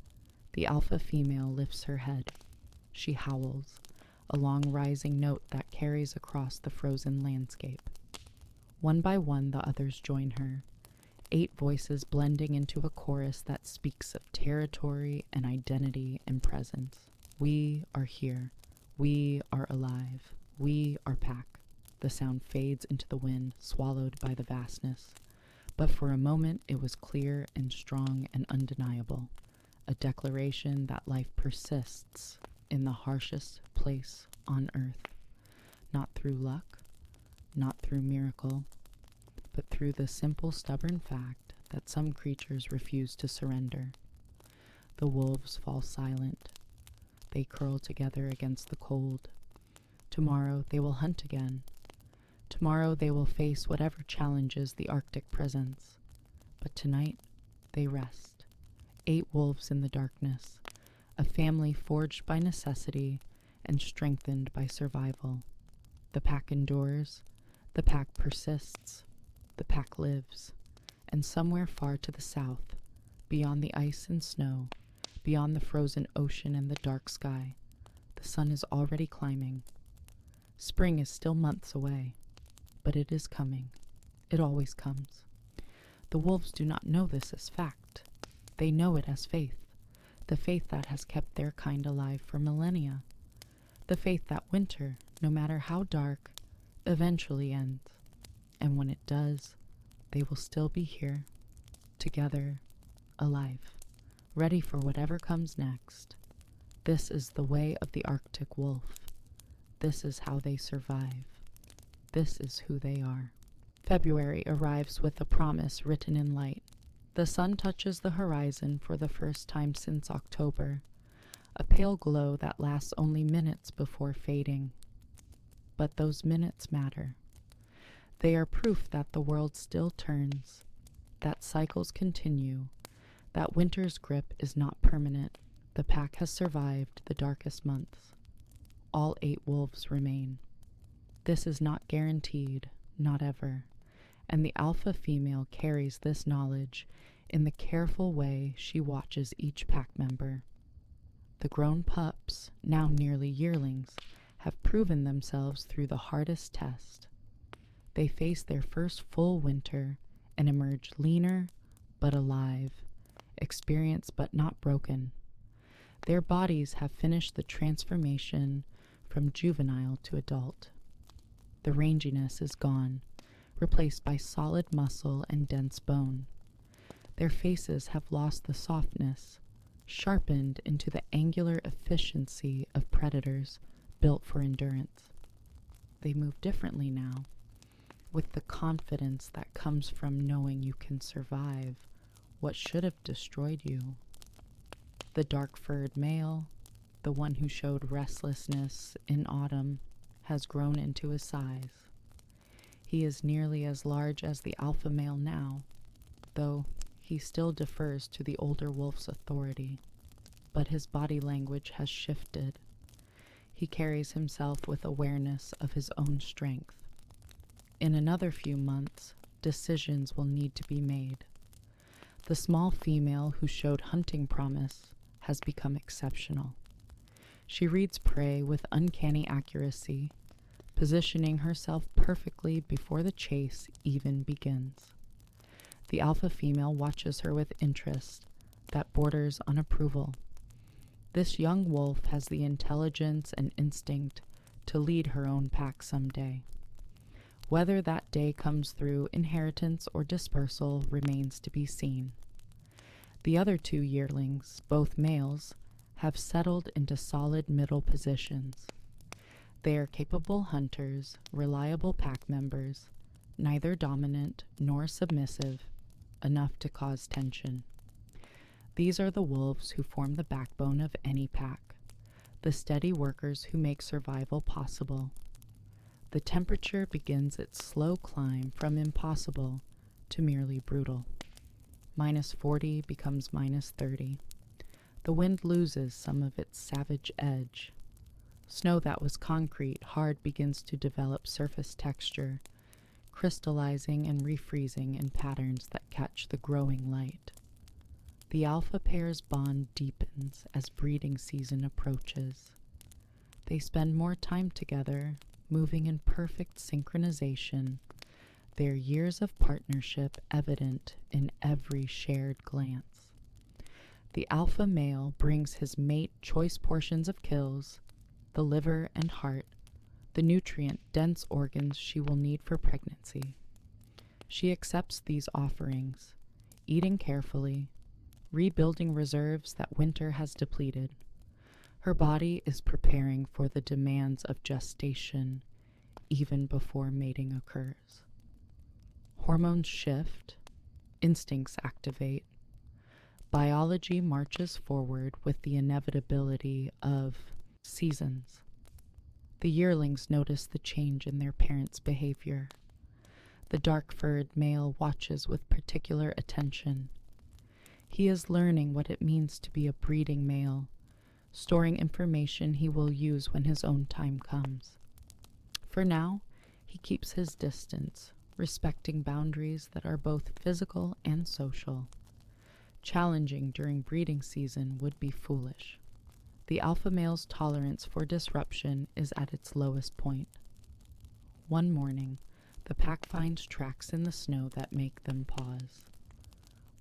S1: the alpha female lifts her head. She howls, a long rising note that carries across the frozen landscape. One by one, the others join her, 8 voices blending into a chorus that speaks of territory and identity and presence. We are here. We are alive. We are pack. The sound fades into the wind, swallowed by the vastness. But for a moment, it was clear and strong and undeniable, a declaration that life persists in the harshest place on earth, not through luck, not through miracle, but through the simple, stubborn fact that some creatures refuse to surrender. The wolves fall silent. They curl together against the cold. Tomorrow they will hunt again. Tomorrow they will face whatever challenges the Arctic presents. But tonight they rest. 8 wolves in the darkness, a family forged by necessity and strengthened by survival. The pack endures. The pack persists. The pack lives. And somewhere far to the south, beyond the ice and snow, beyond the frozen ocean and the dark sky, the sun is already climbing. Spring is still months away, but it is coming. It always comes. The wolves do not know this as fact. They know it as faith, the faith that has kept their kind alive for millennia, the faith that winter, no matter how dark, eventually ends. And when it does, they will still be here, together, alive, ready for whatever comes next. This is the way of the Arctic wolf. This is how they survive. This is who they are. February arrives with a promise written in light. The sun touches the horizon for the first time since October, a pale glow that lasts only minutes before fading. But those minutes matter. They are proof that the world still turns, that cycles continue, that winter's grip is not permanent. The pack has survived the darkest months. All 8 wolves remain. This is not guaranteed, not ever, and the alpha female carries this knowledge in the careful way she watches each pack member. The grown pups, now nearly yearlings, have proven themselves through the hardest test. They face their first full winter and emerge leaner but alive, experienced but not broken. Their bodies have finished the transformation from juvenile to adult. The ranginess is gone, replaced by solid muscle and dense bone. Their faces have lost the softness, sharpened into the angular efficiency of predators built for endurance. They move differently now, with the confidence that comes from knowing you can survive what should have destroyed you. The dark-furred male, the one who showed restlessness in autumn, has grown into his size. He is nearly as large as the alpha male now, though he still defers to the older wolf's authority. But his body language has shifted. He carries himself with awareness of his own strength. In another few months, decisions will need to be made. The small female who showed hunting promise has become exceptional. She reads prey with uncanny accuracy, positioning herself perfectly before the chase even begins. The alpha female watches her with interest that borders on approval. This young wolf has the intelligence and instinct to lead her own pack someday. Whether that day comes through inheritance or dispersal remains to be seen. The other 2 yearlings, both males, have settled into solid middle positions. They are capable hunters, reliable pack members, neither dominant nor submissive, enough to cause tension. These are the wolves who form the backbone of any pack, the steady workers who make survival possible. The temperature begins its slow climb from impossible to merely brutal. -40 becomes -30. The wind loses some of its savage edge. Snow that was concrete hard begins to develop surface texture, crystallizing and refreezing in patterns that catch the growing light. The alpha pair's bond deepens as breeding season approaches. They spend more time together, moving in perfect synchronization, their years of partnership evident in every shared glance. The alpha male brings his mate choice portions of kills, the liver and heart, the nutrient-dense organs she will need for pregnancy. She accepts these offerings, eating carefully, rebuilding reserves that winter has depleted. Her body is preparing for the demands of gestation, even before mating occurs. Hormones shift, instincts activate. Biology marches forward with the inevitability of seasons. The yearlings notice the change in their parents' behavior. The dark-furred male watches with particular attention. He is learning what it means to be a breeding male, storing information he will use when his own time comes. For now, he keeps his distance, respecting boundaries that are both physical and social. Challenging during breeding season would be foolish. The alpha male's tolerance for disruption is at its lowest point. One morning, the pack finds tracks in the snow that make them pause.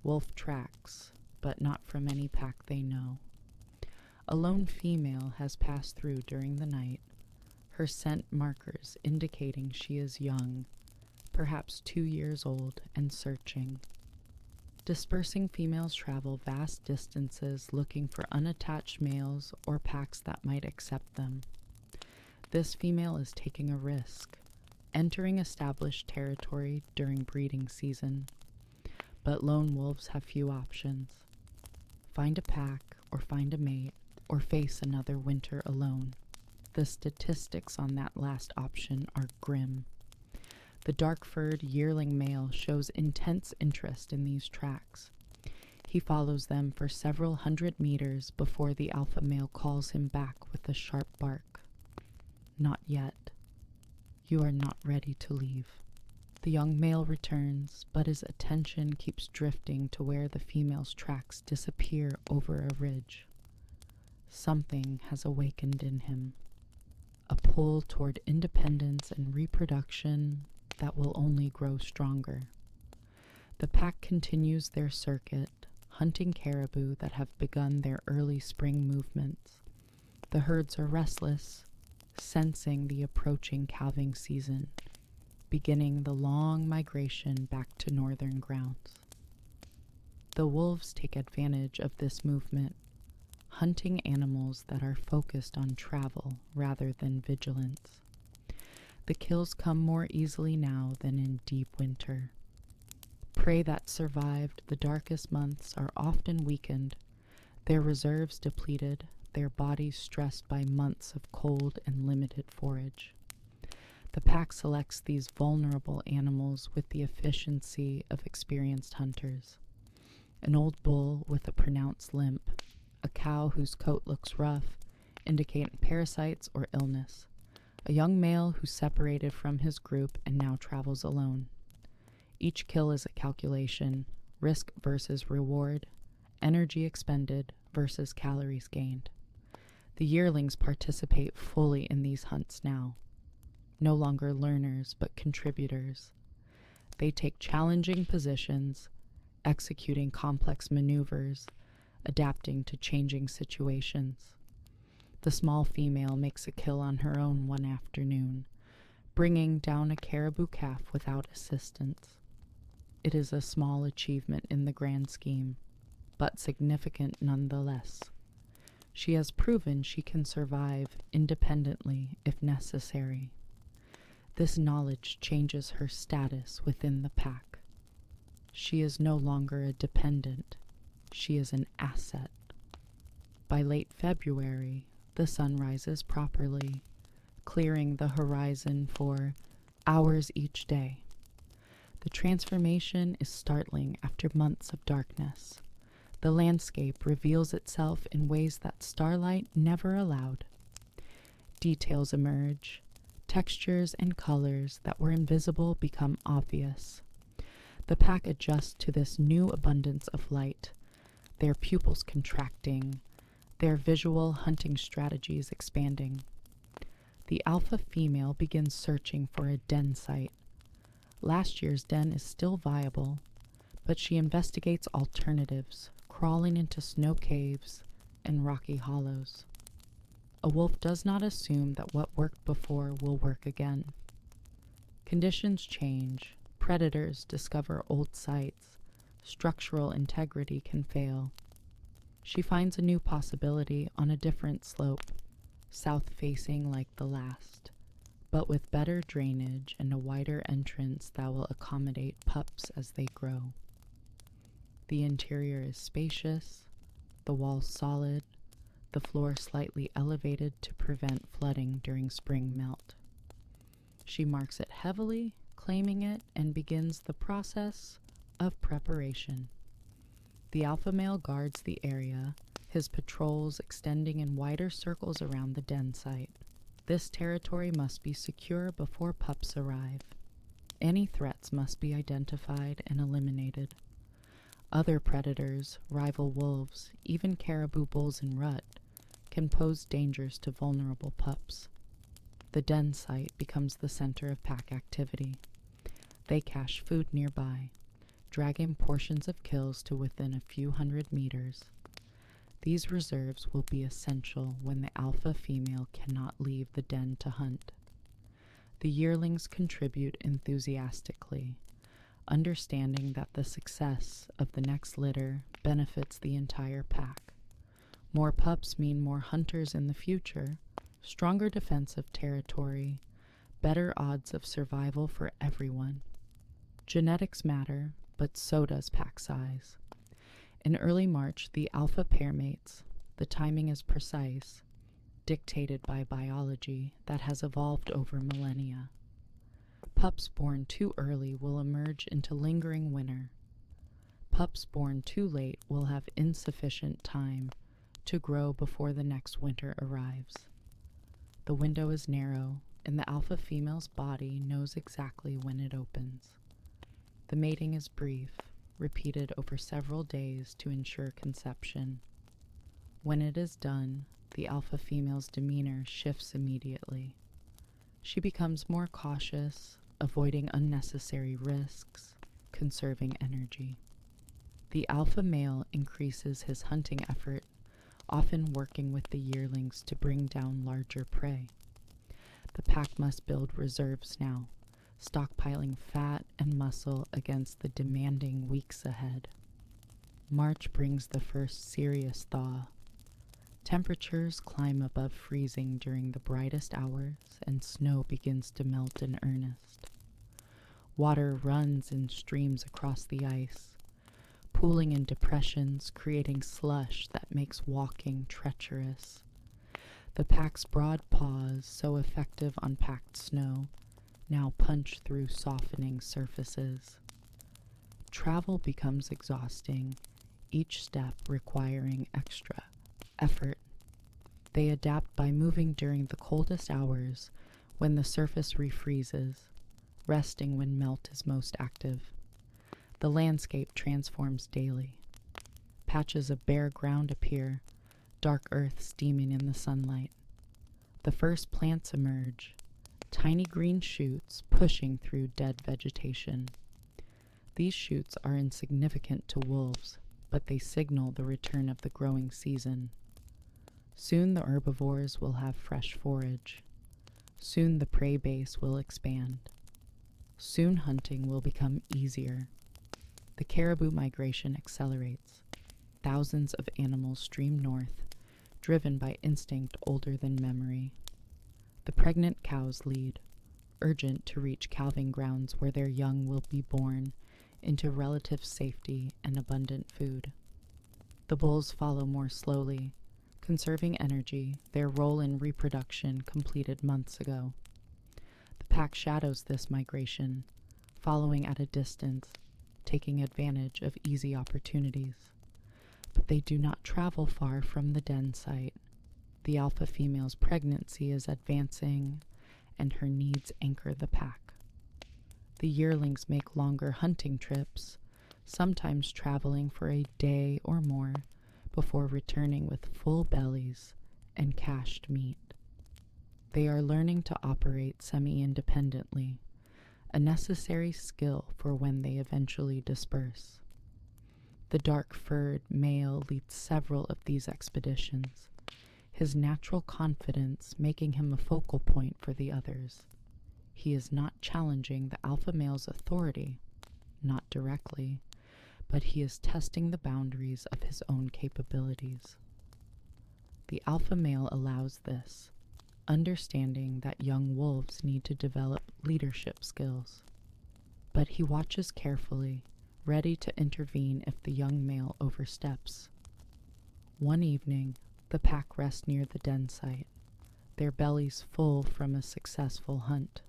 S1: Wolf tracks, but not from any pack they know. A lone female has passed through during the night, her scent markers indicating she is young, perhaps 2 years old, and searching. Dispersing females travel vast distances looking for unattached males or packs that might accept them. This female is taking a risk, entering established territory during breeding season. But lone wolves have few options. Find a pack, or find a mate, or face another winter alone. The statistics on that last option are grim. The dark-furred yearling male shows intense interest in these tracks. He follows them for several hundred meters before the alpha male calls him back with a sharp bark. Not yet. You are not ready to leave. The young male returns, but his attention keeps drifting to where the female's tracks disappear over a ridge. Something has awakened in him. A pull toward independence and reproduction that will only grow stronger. The pack continues their circuit, hunting caribou that have begun their early spring movements. The herds are restless, sensing the approaching calving season, beginning the long migration back to northern grounds. The wolves take advantage of this movement, hunting animals that are focused on travel rather than vigilance. The kills come more easily now than in deep winter. Prey that survived the darkest months are often weakened, their reserves depleted, their bodies stressed by months of cold and limited forage. The pack selects these vulnerable animals with the efficiency of experienced hunters. An old bull with a pronounced limp, a cow whose coat looks rough, indicating parasites or illness, a young male who separated from his group and now travels alone. Each kill is a calculation, risk versus reward, energy expended versus calories gained. The yearlings participate fully in these hunts now, no longer learners but contributors. They take challenging positions, executing complex maneuvers, adapting to changing situations. The small female makes a kill on her own one afternoon, bringing down a caribou calf without assistance. It is a small achievement in the grand scheme, but significant nonetheless. She has proven she can survive independently if necessary. This knowledge changes her status within the pack. She is no longer a dependent. She is an asset. By late February, the sun rises properly, clearing the horizon for hours each day. The transformation is startling after months of darkness. The landscape reveals itself in ways that starlight never allowed. Details emerge. Textures and colors that were invisible become obvious. The pack adjusts to this new abundance of light, their pupils contracting, their visual hunting strategies expanding. The alpha female begins searching for a den site. Last year's den is still viable, but she investigates alternatives, crawling into snow caves and rocky hollows. A wolf does not assume that what worked before will work again. Conditions change, predators discover old sites, structural integrity can fail. She finds a new possibility on a different slope, south-facing like the last, but with better drainage and a wider entrance that will accommodate pups as they grow. The interior is spacious, the walls solid, the floor slightly elevated to prevent flooding during spring melt. She marks it heavily, claiming it, and begins the process of preparation. The alpha male guards the area, his patrols extending in wider circles around the den site. This territory must be secure before pups arrive. Any threats must be identified and eliminated. Other predators, rival wolves, even caribou bulls in rut, can pose dangers to vulnerable pups. The den site becomes the center of pack activity. They cache food nearby, dragging portions of kills to within a few hundred meters. These reserves will be essential when the alpha female cannot leave the den to hunt. The yearlings contribute enthusiastically, understanding that the success of the next litter benefits the entire pack. More pups mean more hunters in the future, stronger defensive territory, better odds of survival for everyone. Genetics matter, but so does pack size. In early March, the alpha pair mates. The timing is precise, dictated by biology that has evolved over millennia. Pups born too early will emerge into lingering winter. Pups born too late will have insufficient time to grow before the next winter arrives. The window is narrow, and the alpha female's body knows exactly when it opens. The mating is brief, repeated over several days to ensure conception. When it is done, the alpha female's demeanor shifts immediately. She becomes more cautious, avoiding unnecessary risks, conserving energy. The alpha male increases his hunting effort, often working with the yearlings to bring down larger prey. The pack must build reserves now, stockpiling fat and muscle against the demanding weeks ahead. March brings the first serious thaw. Temperatures climb above freezing during the brightest hours, and snow begins to melt in earnest. Water runs in streams across the ice, pooling in depressions, creating slush that makes walking treacherous. The pack's broad paws, so effective on packed snow, now punch through softening surfaces. Travel becomes exhausting, each step requiring extra effort. They adapt by moving during the coldest hours when the surface refreezes, resting when melt is most active. The landscape transforms daily. Patches of bare ground appear, dark earth steaming in the sunlight. The first plants emerge, tiny green shoots pushing through dead vegetation. These shoots are insignificant to wolves, but they signal the return of the growing season. Soon the herbivores will have fresh forage. Soon the prey base will expand. Soon hunting will become easier. The caribou migration accelerates. Thousands of animals stream north, driven by instinct older than memory. The pregnant cows lead, urgent to reach calving grounds where their young will be born into relative safety and abundant food. The bulls follow more slowly, conserving energy, their role in reproduction completed months ago. The pack shadows this migration, following at a distance, taking advantage of easy opportunities. But they do not travel far from the den site. The alpha female's pregnancy is advancing, and her needs anchor the pack. The yearlings make longer hunting trips, sometimes traveling for a day or more, before returning with full bellies and cached meat. They are learning to operate semi-independently, a necessary skill for when they eventually disperse. The dark-furred male leads several of these expeditions, his natural confidence making him a focal point for the others. He is not challenging the alpha male's authority, not directly, but he is testing the boundaries of his own capabilities. The alpha male allows this, understanding that young wolves need to develop leadership skills. But he watches carefully, ready to intervene if the young male oversteps. One evening, the pack rest near the den site, their bellies full from a successful hunt.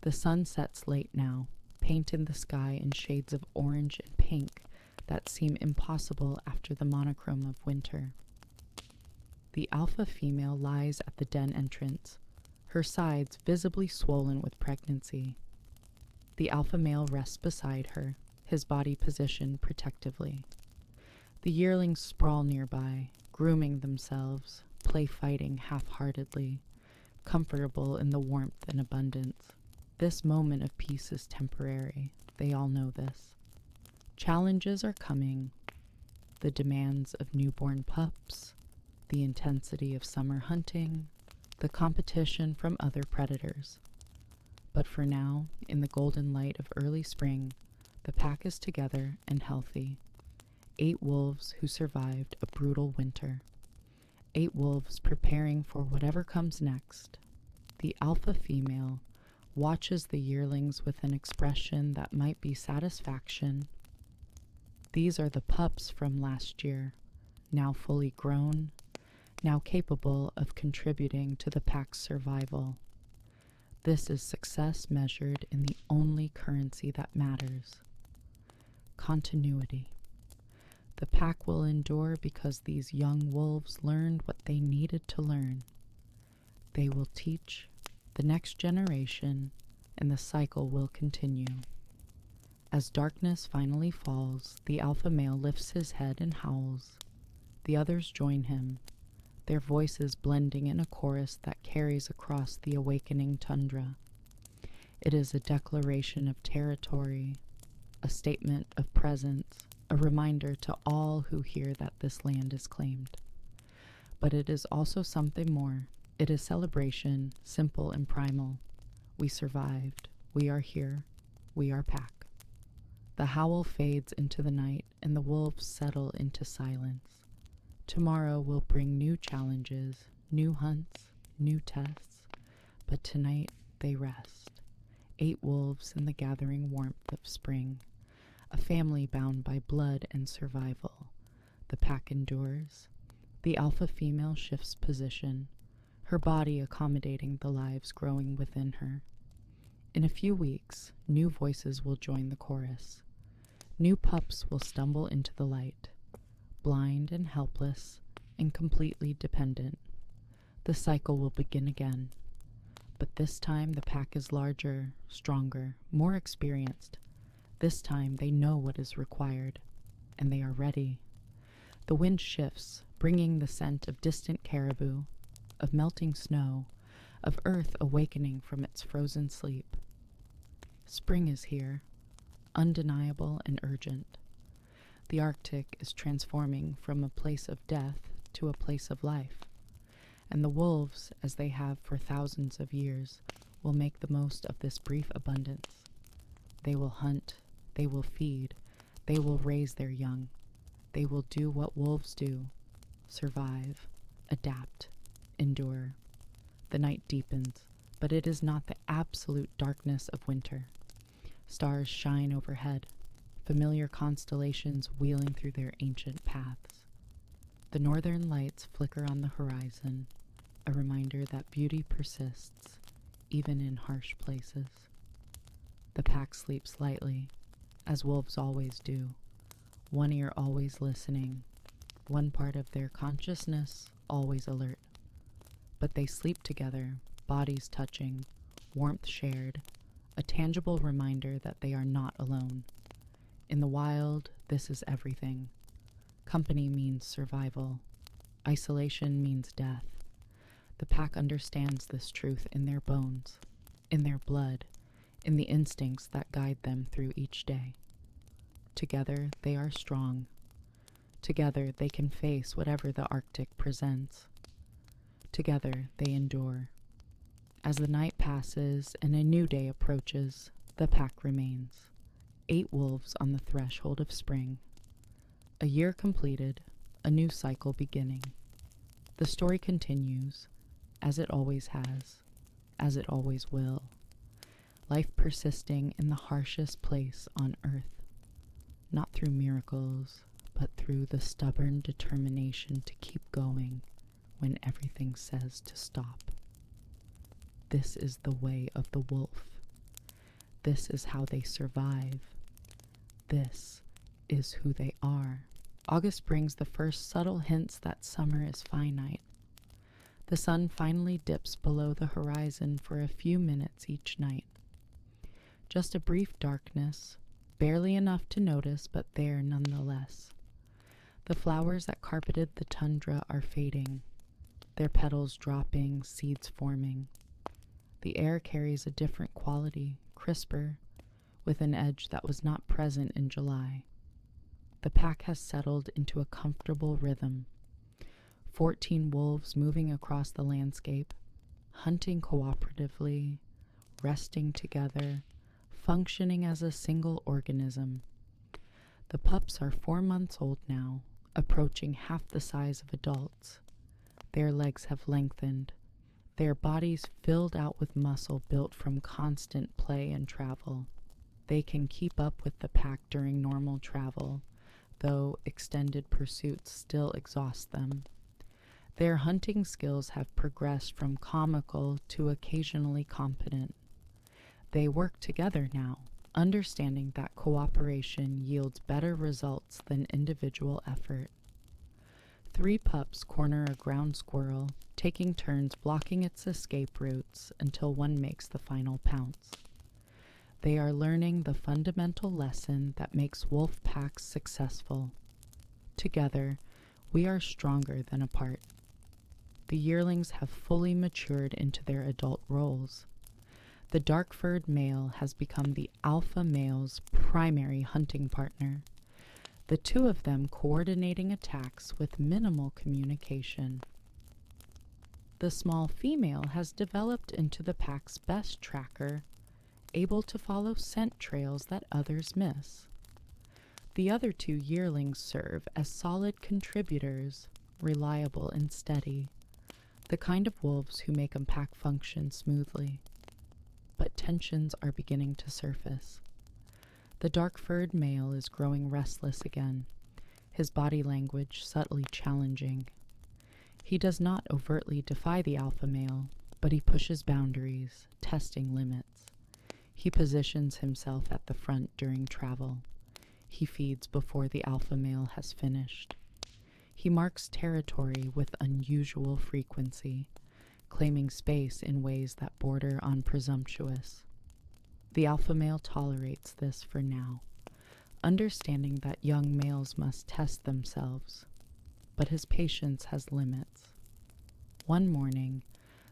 S1: The sun sets late now, paint in the sky in shades of orange and pink that seem impossible after the monochrome of winter. The alpha female lies at the den entrance, her sides visibly swollen with pregnancy. The alpha male rests beside her, his body positioned protectively. The yearlings sprawl nearby, grooming themselves, play fighting half-heartedly, comfortable in the warmth and abundance. This moment of peace is temporary. They all know this. Challenges are coming. The demands of newborn pups, the intensity of summer hunting, the competition from other predators. But for now, in the golden light of early spring, the pack is together and healthy. 8 wolves who survived a brutal winter. 8 wolves preparing for whatever comes next. The alpha female watches the yearlings with an expression that might be satisfaction. These are the pups from last year, now fully grown, now capable of contributing to the pack's survival. This is success measured in the only currency that matters: continuity. The pack will endure because these young wolves learned what they needed to learn. They will teach the next generation, and the cycle will continue. As darkness finally falls, the alpha male lifts his head and howls. The others join him, their voices blending in a chorus that carries across the awakening tundra. It is a declaration of territory, a statement of presence, a reminder to all who hear that this land is claimed. But it is also something more. It is celebration, simple and primal. We survived. We are here. We are pack. The howl fades into the night, and the wolves settle into silence. Tomorrow will bring new challenges, new hunts, new tests, but tonight they rest. 8 wolves in the gathering warmth of spring, a family bound by blood and survival. The pack endures. The alpha female shifts position, her body accommodating the lives growing within her. In a few weeks, new voices will join the chorus. New pups will stumble into the light, blind and helpless and completely dependent. The cycle will begin again. But this time the pack is larger, stronger, more experienced. This time they know what is required, and they are ready. The wind shifts, bringing the scent of distant caribou, of melting snow, of earth awakening from its frozen sleep. Spring is here, undeniable and urgent. The Arctic is transforming from a place of death to a place of life, and the wolves, as they have for thousands of years, will make the most of this brief abundance. They will hunt, they will feed, they will raise their young. They will do what wolves do: survive, adapt, endure. The night deepens, but it is not the absolute darkness of winter. Stars shine overhead, familiar constellations wheeling through their ancient paths. The northern lights flicker on the horizon, a reminder that beauty persists, even in harsh places. The pack sleeps lightly, as wolves always do, one ear always listening, one part of their consciousness always alert. But they sleep together, bodies touching, warmth shared, a tangible reminder that they are not alone. In the wild, this is everything. Company means survival. Isolation means death. The pack understands this truth in their bones, in their blood, in the instincts that guide them through each day. Together, they are strong. Together, they can face whatever the Arctic presents. Together, they endure. As the night passes and a new day approaches, the pack remains. 8 wolves on the threshold of spring. A year completed, a new cycle beginning. The story continues, as it always has, as it always will. Life persisting in the harshest place on earth, not through miracles, but through the stubborn determination to keep going when everything says to stop. This is the way of the wolf. This is how they survive. This is who they are. August brings the first subtle hints that summer is finite. The sun finally dips below the horizon for a few minutes each night. Just a brief darkness, barely enough to notice, but there nonetheless. The flowers that carpeted the tundra are fading, their petals dropping, seeds forming. The air carries a different quality, crisper, with an edge that was not present in July. The pack has settled into a comfortable rhythm. 14 wolves moving across the landscape, hunting cooperatively, resting together, functioning as a single organism. The pups are 4 months old now, approaching half the size of adults. Their legs have lengthened, their bodies filled out with muscle built from constant play and travel. They can keep up with the pack during normal travel, though extended pursuits still exhaust them. Their hunting skills have progressed from comical to occasionally competent. They work together now, understanding that cooperation yields better results than individual effort. 3 pups corner a ground squirrel, taking turns blocking its escape routes until one makes the final pounce. They are learning the fundamental lesson that makes wolf packs successful. Together, we are stronger than apart. The yearlings have fully matured into their adult roles. The dark-furred male has become the alpha male's primary hunting partner, the 2 of them coordinating attacks with minimal communication. The small female has developed into the pack's best tracker, able to follow scent trails that others miss. The other 2 yearlings serve as solid contributors, reliable and steady, the kind of wolves who make a pack function smoothly. But tensions are beginning to surface. The dark-furred male is growing restless again, his body language subtly challenging. He does not overtly defy the alpha male, but he pushes boundaries, testing limits. He positions himself at the front during travel. He feeds before the alpha male has finished. He marks territory with unusual frequency, claiming space in ways that border on presumptuous. The alpha male tolerates this for now, understanding that young males must test themselves, but his patience has limits. One morning,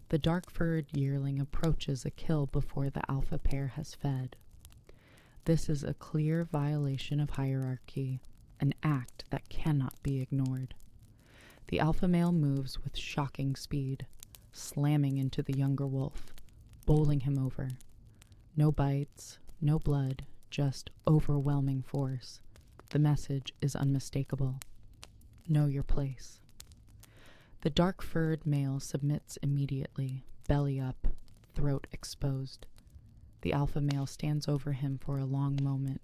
S1: the dark-furred yearling approaches a kill before the alpha pair has fed. This is a clear violation of hierarchy, an act that cannot be ignored. The alpha male moves with shocking speed, slamming into the younger wolf, bowling him over. No bites, no blood, just overwhelming force. The message is unmistakable. Know your place. The dark-furred male submits immediately, belly up, throat exposed. The alpha male stands over him for a long moment,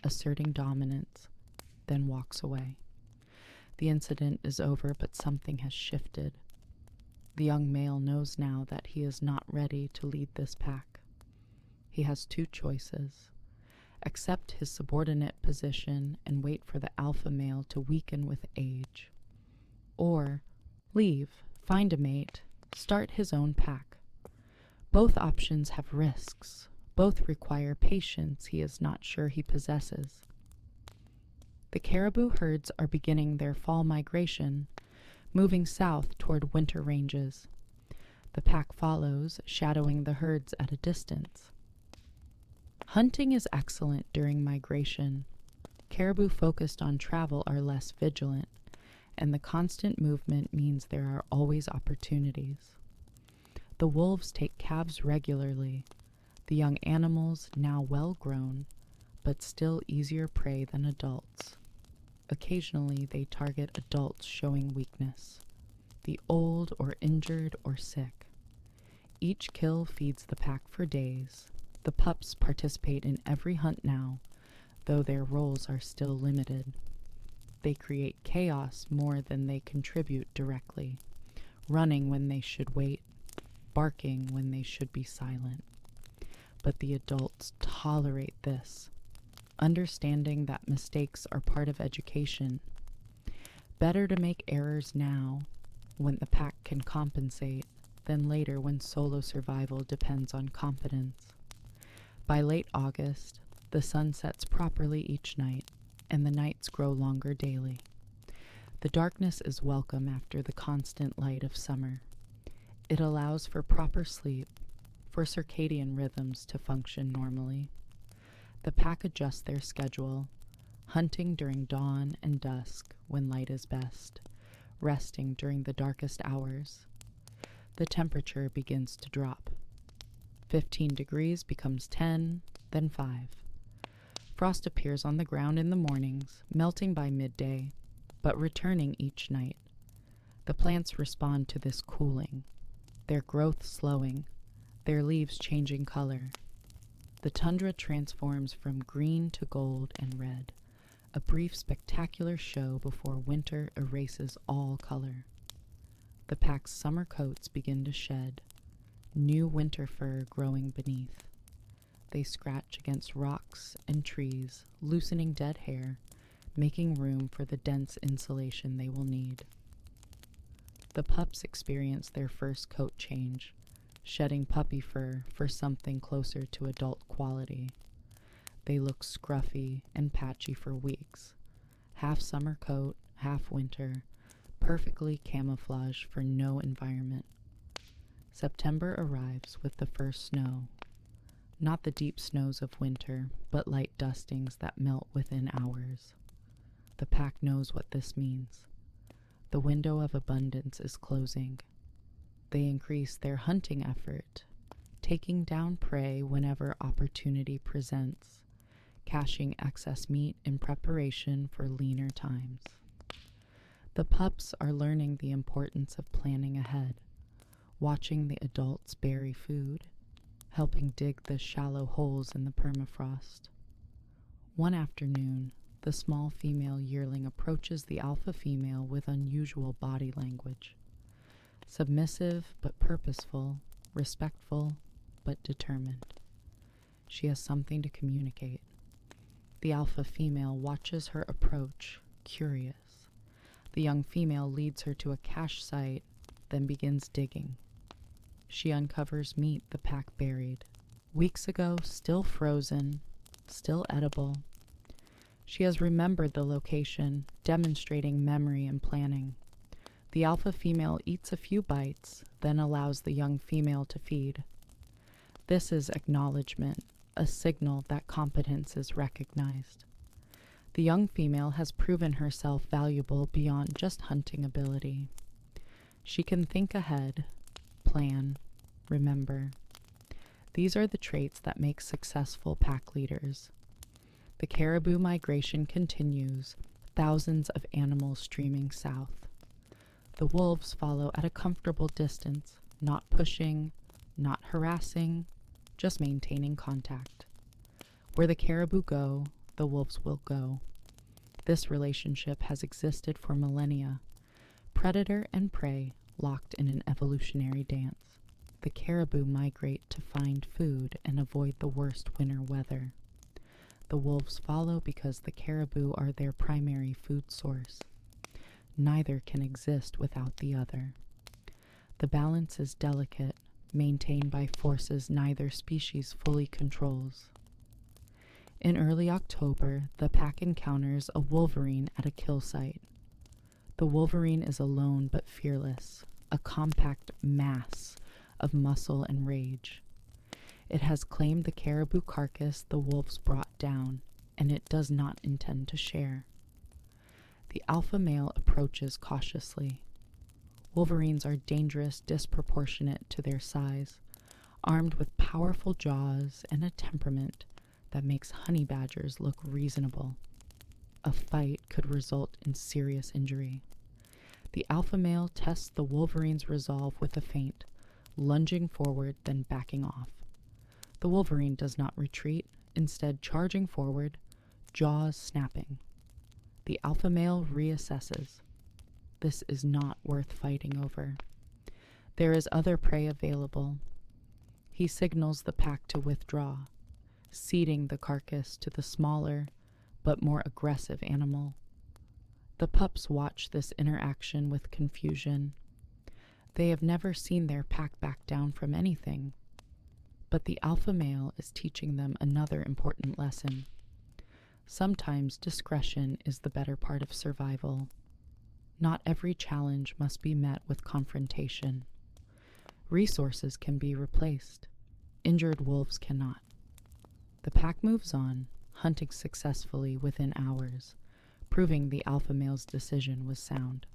S1: asserting dominance, then walks away. The incident is over, but something has shifted. The young male knows now that he is not ready to lead this pack. He has 2 choices: accept his subordinate position and wait for the alpha male to weaken with age, or leave, find a mate, start his own pack. Both options have risks. Both require patience he is not sure he possesses. The caribou herds are beginning their fall migration, moving south toward winter ranges. The pack follows, shadowing the herds at a distance. Hunting is excellent during migration. Caribou focused on travel are less vigilant, and the constant movement means there are always opportunities. The wolves take calves regularly, the young animals now well grown, but still easier prey than adults. Occasionally they target adults showing weakness, the old or injured or sick. Each kill feeds the pack for days. The pups participate in every hunt now, though their roles are still limited. They create chaos more than they contribute directly, running when they should wait, barking when they should be silent. But the adults tolerate this, understanding that mistakes are part of education. Better to make errors now, when the pack can compensate, than later when solo survival depends on competence. By late August, the sun sets properly each night, and the nights grow longer daily. The darkness is welcome after the constant light of summer. It allows for proper sleep, for circadian rhythms to function normally. The pack adjusts their schedule, hunting during dawn and dusk when light is best, resting during the darkest hours. The temperature begins to drop. 15 degrees becomes 10, then 5. Frost appears on the ground in the mornings, melting by midday, but returning each night. The plants respond to this cooling, their growth slowing, their leaves changing color. The tundra transforms from green to gold and red, a brief spectacular show before winter erases all color. The pack's summer coats begin to shed, new winter fur growing beneath. They scratch against rocks and trees, loosening dead hair, making room for the dense insulation they will need. The pups experience their first coat change, shedding puppy fur for something closer to adult quality. They look scruffy and patchy for weeks, half summer coat, half winter, perfectly camouflaged for no environment. September arrives with the first snow. Not the deep snows of winter, but light dustings that melt within hours. The pack knows what this means. The window of abundance is closing. They increase their hunting effort, taking down prey whenever opportunity presents, caching excess meat in preparation for leaner times. The pups are learning the importance of planning ahead, watching the adults bury food, helping dig the shallow holes in the permafrost. One afternoon, the small female yearling approaches the alpha female with unusual body language. Submissive but purposeful, respectful but determined. She has something to communicate. The alpha female watches her approach, curious. The young female leads her to a cache site, then begins digging. She uncovers meat the pack buried. Weeks ago, still frozen, still edible. She has remembered the location, demonstrating memory and planning. The alpha female eats a few bites, then allows the young female to feed. This is acknowledgement, a signal that competence is recognized. The young female has proven herself valuable beyond just hunting ability. She can think ahead, plan, remember. These are the traits that make successful pack leaders. The caribou migration continues, thousands of animals streaming south. The wolves follow at a comfortable distance, not pushing, not harassing, just maintaining contact. Where the caribou go, the wolves will go. This relationship has existed for millennia. Predator and prey locked in an evolutionary dance. The caribou migrate to find food and avoid the worst winter weather. The wolves follow because the caribou are their primary food source. Neither can exist without the other. The balance is delicate, maintained by forces neither species fully controls. In early October, the pack encounters a wolverine at a kill site. The wolverine is alone but fearless, a compact mass of muscle and rage. It has claimed the caribou carcass the wolves brought down, and it does not intend to share. The alpha male approaches cautiously. Wolverines are dangerous disproportionate to their size, armed with powerful jaws and a temperament that makes honey badgers look reasonable. A fight could result in serious injury. The alpha male tests the wolverine's resolve with a feint, lunging forward then backing off. The wolverine does not retreat, instead charging forward, jaws snapping. The alpha male reassesses. This is not worth fighting over. There is other prey available. He signals the pack to withdraw, ceding the carcass to the smaller but more aggressive animal. The pups watch this interaction with confusion. They have never seen their pack back down from anything. But the alpha male is teaching them another important lesson. Sometimes discretion is the better part of survival. Not every challenge must be met with confrontation. Resources can be replaced. Injured wolves cannot. The pack moves on, hunting successfully within hours, proving the alpha male's decision was sound.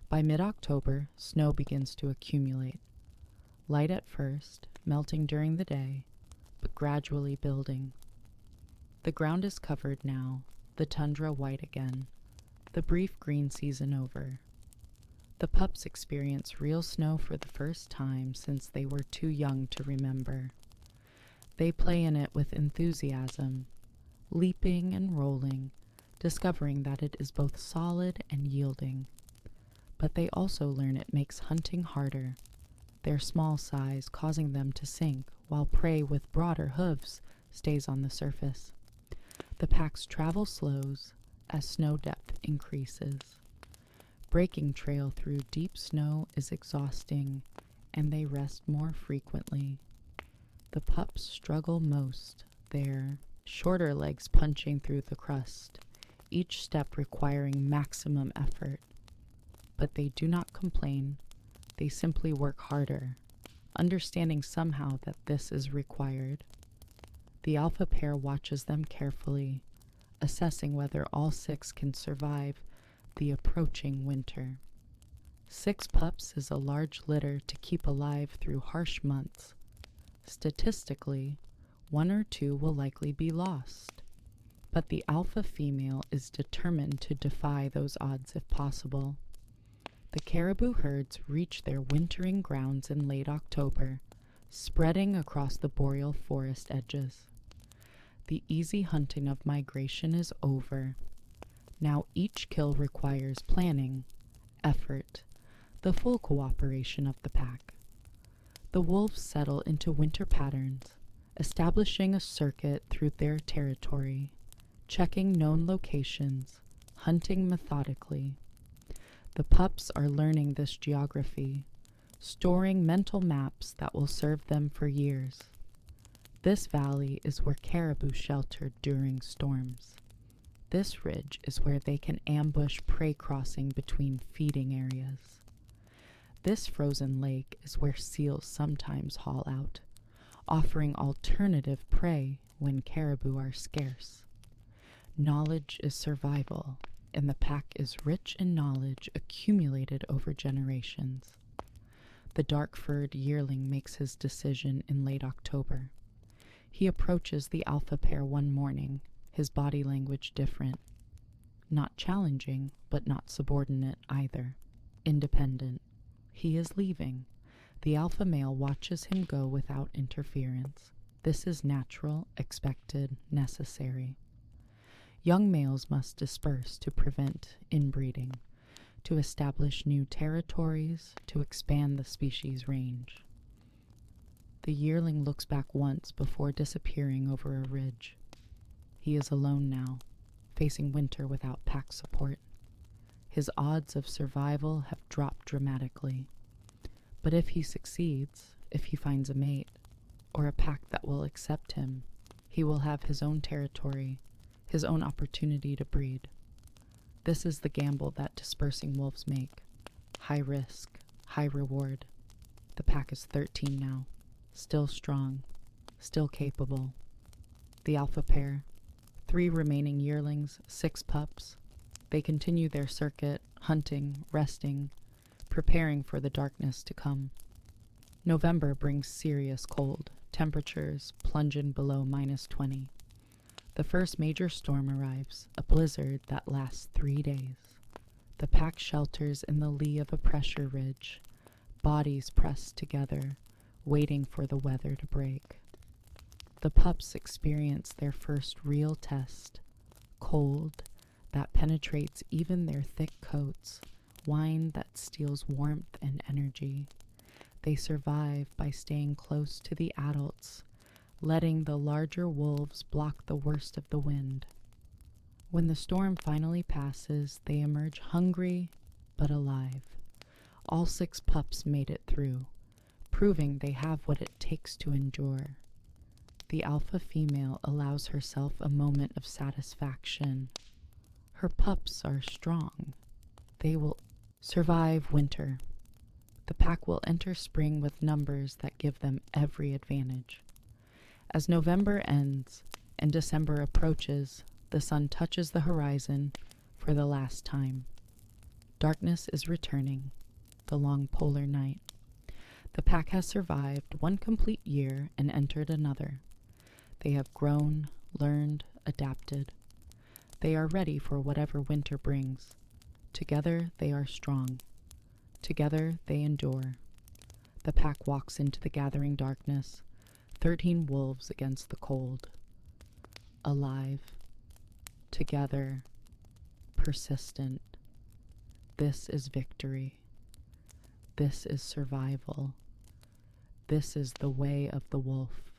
S1: By mid-October, snow begins to accumulate. Light at first, melting during the day, but gradually building. The ground is covered now, the tundra white again, the brief green season over. The pups experience real snow for the first time since they were too young to remember. They play in it with enthusiasm, leaping and rolling, discovering that it is both solid and yielding. but they also learn it makes hunting harder, their small size causing them to sink while prey with broader hooves stays on the surface. The pack's travel slows as snow depth increases. Breaking trail through deep snow is exhausting, and they rest more frequently. The pups struggle most, their shorter legs punching through the crust, each step requiring maximum effort. But they do not complain, they simply work harder, understanding somehow that this is required. The alpha pair watches them carefully, assessing whether all 6 can survive the approaching winter. 6 pups is a large litter to keep alive through harsh months. Statistically, 1 or 2 will likely be lost, but the alpha female is determined to defy those odds if possible. The caribou herds reach their wintering grounds in late October, spreading across the boreal forest edges. The easy hunting of migration is over. Now each kill requires planning, effort, the full cooperation of the pack. The wolves settle into winter patterns, establishing a circuit through their territory, checking known locations, hunting methodically. The pups are learning this geography, storing mental maps that will serve them for years. This valley is where caribou shelter during storms. This ridge is where they can ambush prey crossing between feeding areas. This frozen lake is where seals sometimes haul out, offering alternative prey when caribou are scarce. Knowledge is survival, and the pack is rich in knowledge accumulated over generations. The dark-furred yearling makes his decision in late October. He approaches the alpha pair one morning, his body language different. Not challenging, but not subordinate either. Independent. He is leaving. The alpha male watches him go without interference. This is natural, expected, necessary. Young males must disperse to prevent inbreeding, to establish new territories, to expand the species' range. The yearling looks back once before disappearing over a ridge. He is alone now, facing winter without pack support. His odds of survival have dropped dramatically. But if he succeeds, if he finds a mate, or a pack that will accept him, he will have his own territory, his own opportunity to breed. This is the gamble that dispersing wolves make. High risk, high reward. The pack is 13 now, still strong, still capable. The alpha pair, 3 remaining yearlings, 6 pups. They continue their circuit, hunting, resting, preparing for the darkness to come. November brings serious cold, temperatures plunging below -20. The first major storm arrives, a blizzard that lasts 3 days. The pack shelters in the lee of a pressure ridge, bodies pressed together, waiting for the weather to break. The pups experience their first real test, cold that penetrates even their thick coats, wine that steals warmth and energy. They survive by staying close to the adults, letting the larger wolves block the worst of the wind. When the storm finally passes, they emerge hungry but alive. All 6 pups made it through, proving they have what it takes to endure. The alpha female allows herself a moment of satisfaction. Her pups are strong. They will survive winter. The pack will enter spring with numbers that give them every advantage. As November ends and December approaches, the sun touches the horizon for the last time. Darkness is returning, the long polar night. The pack has survived 1 complete year and entered another. They have grown, learned, adapted. They are ready for whatever winter brings. Together they are strong. Together they endure. The pack walks into the gathering darkness, 13 wolves against the cold. Alive. Together. Persistent. This is victory. This is survival. This is the way of the wolf.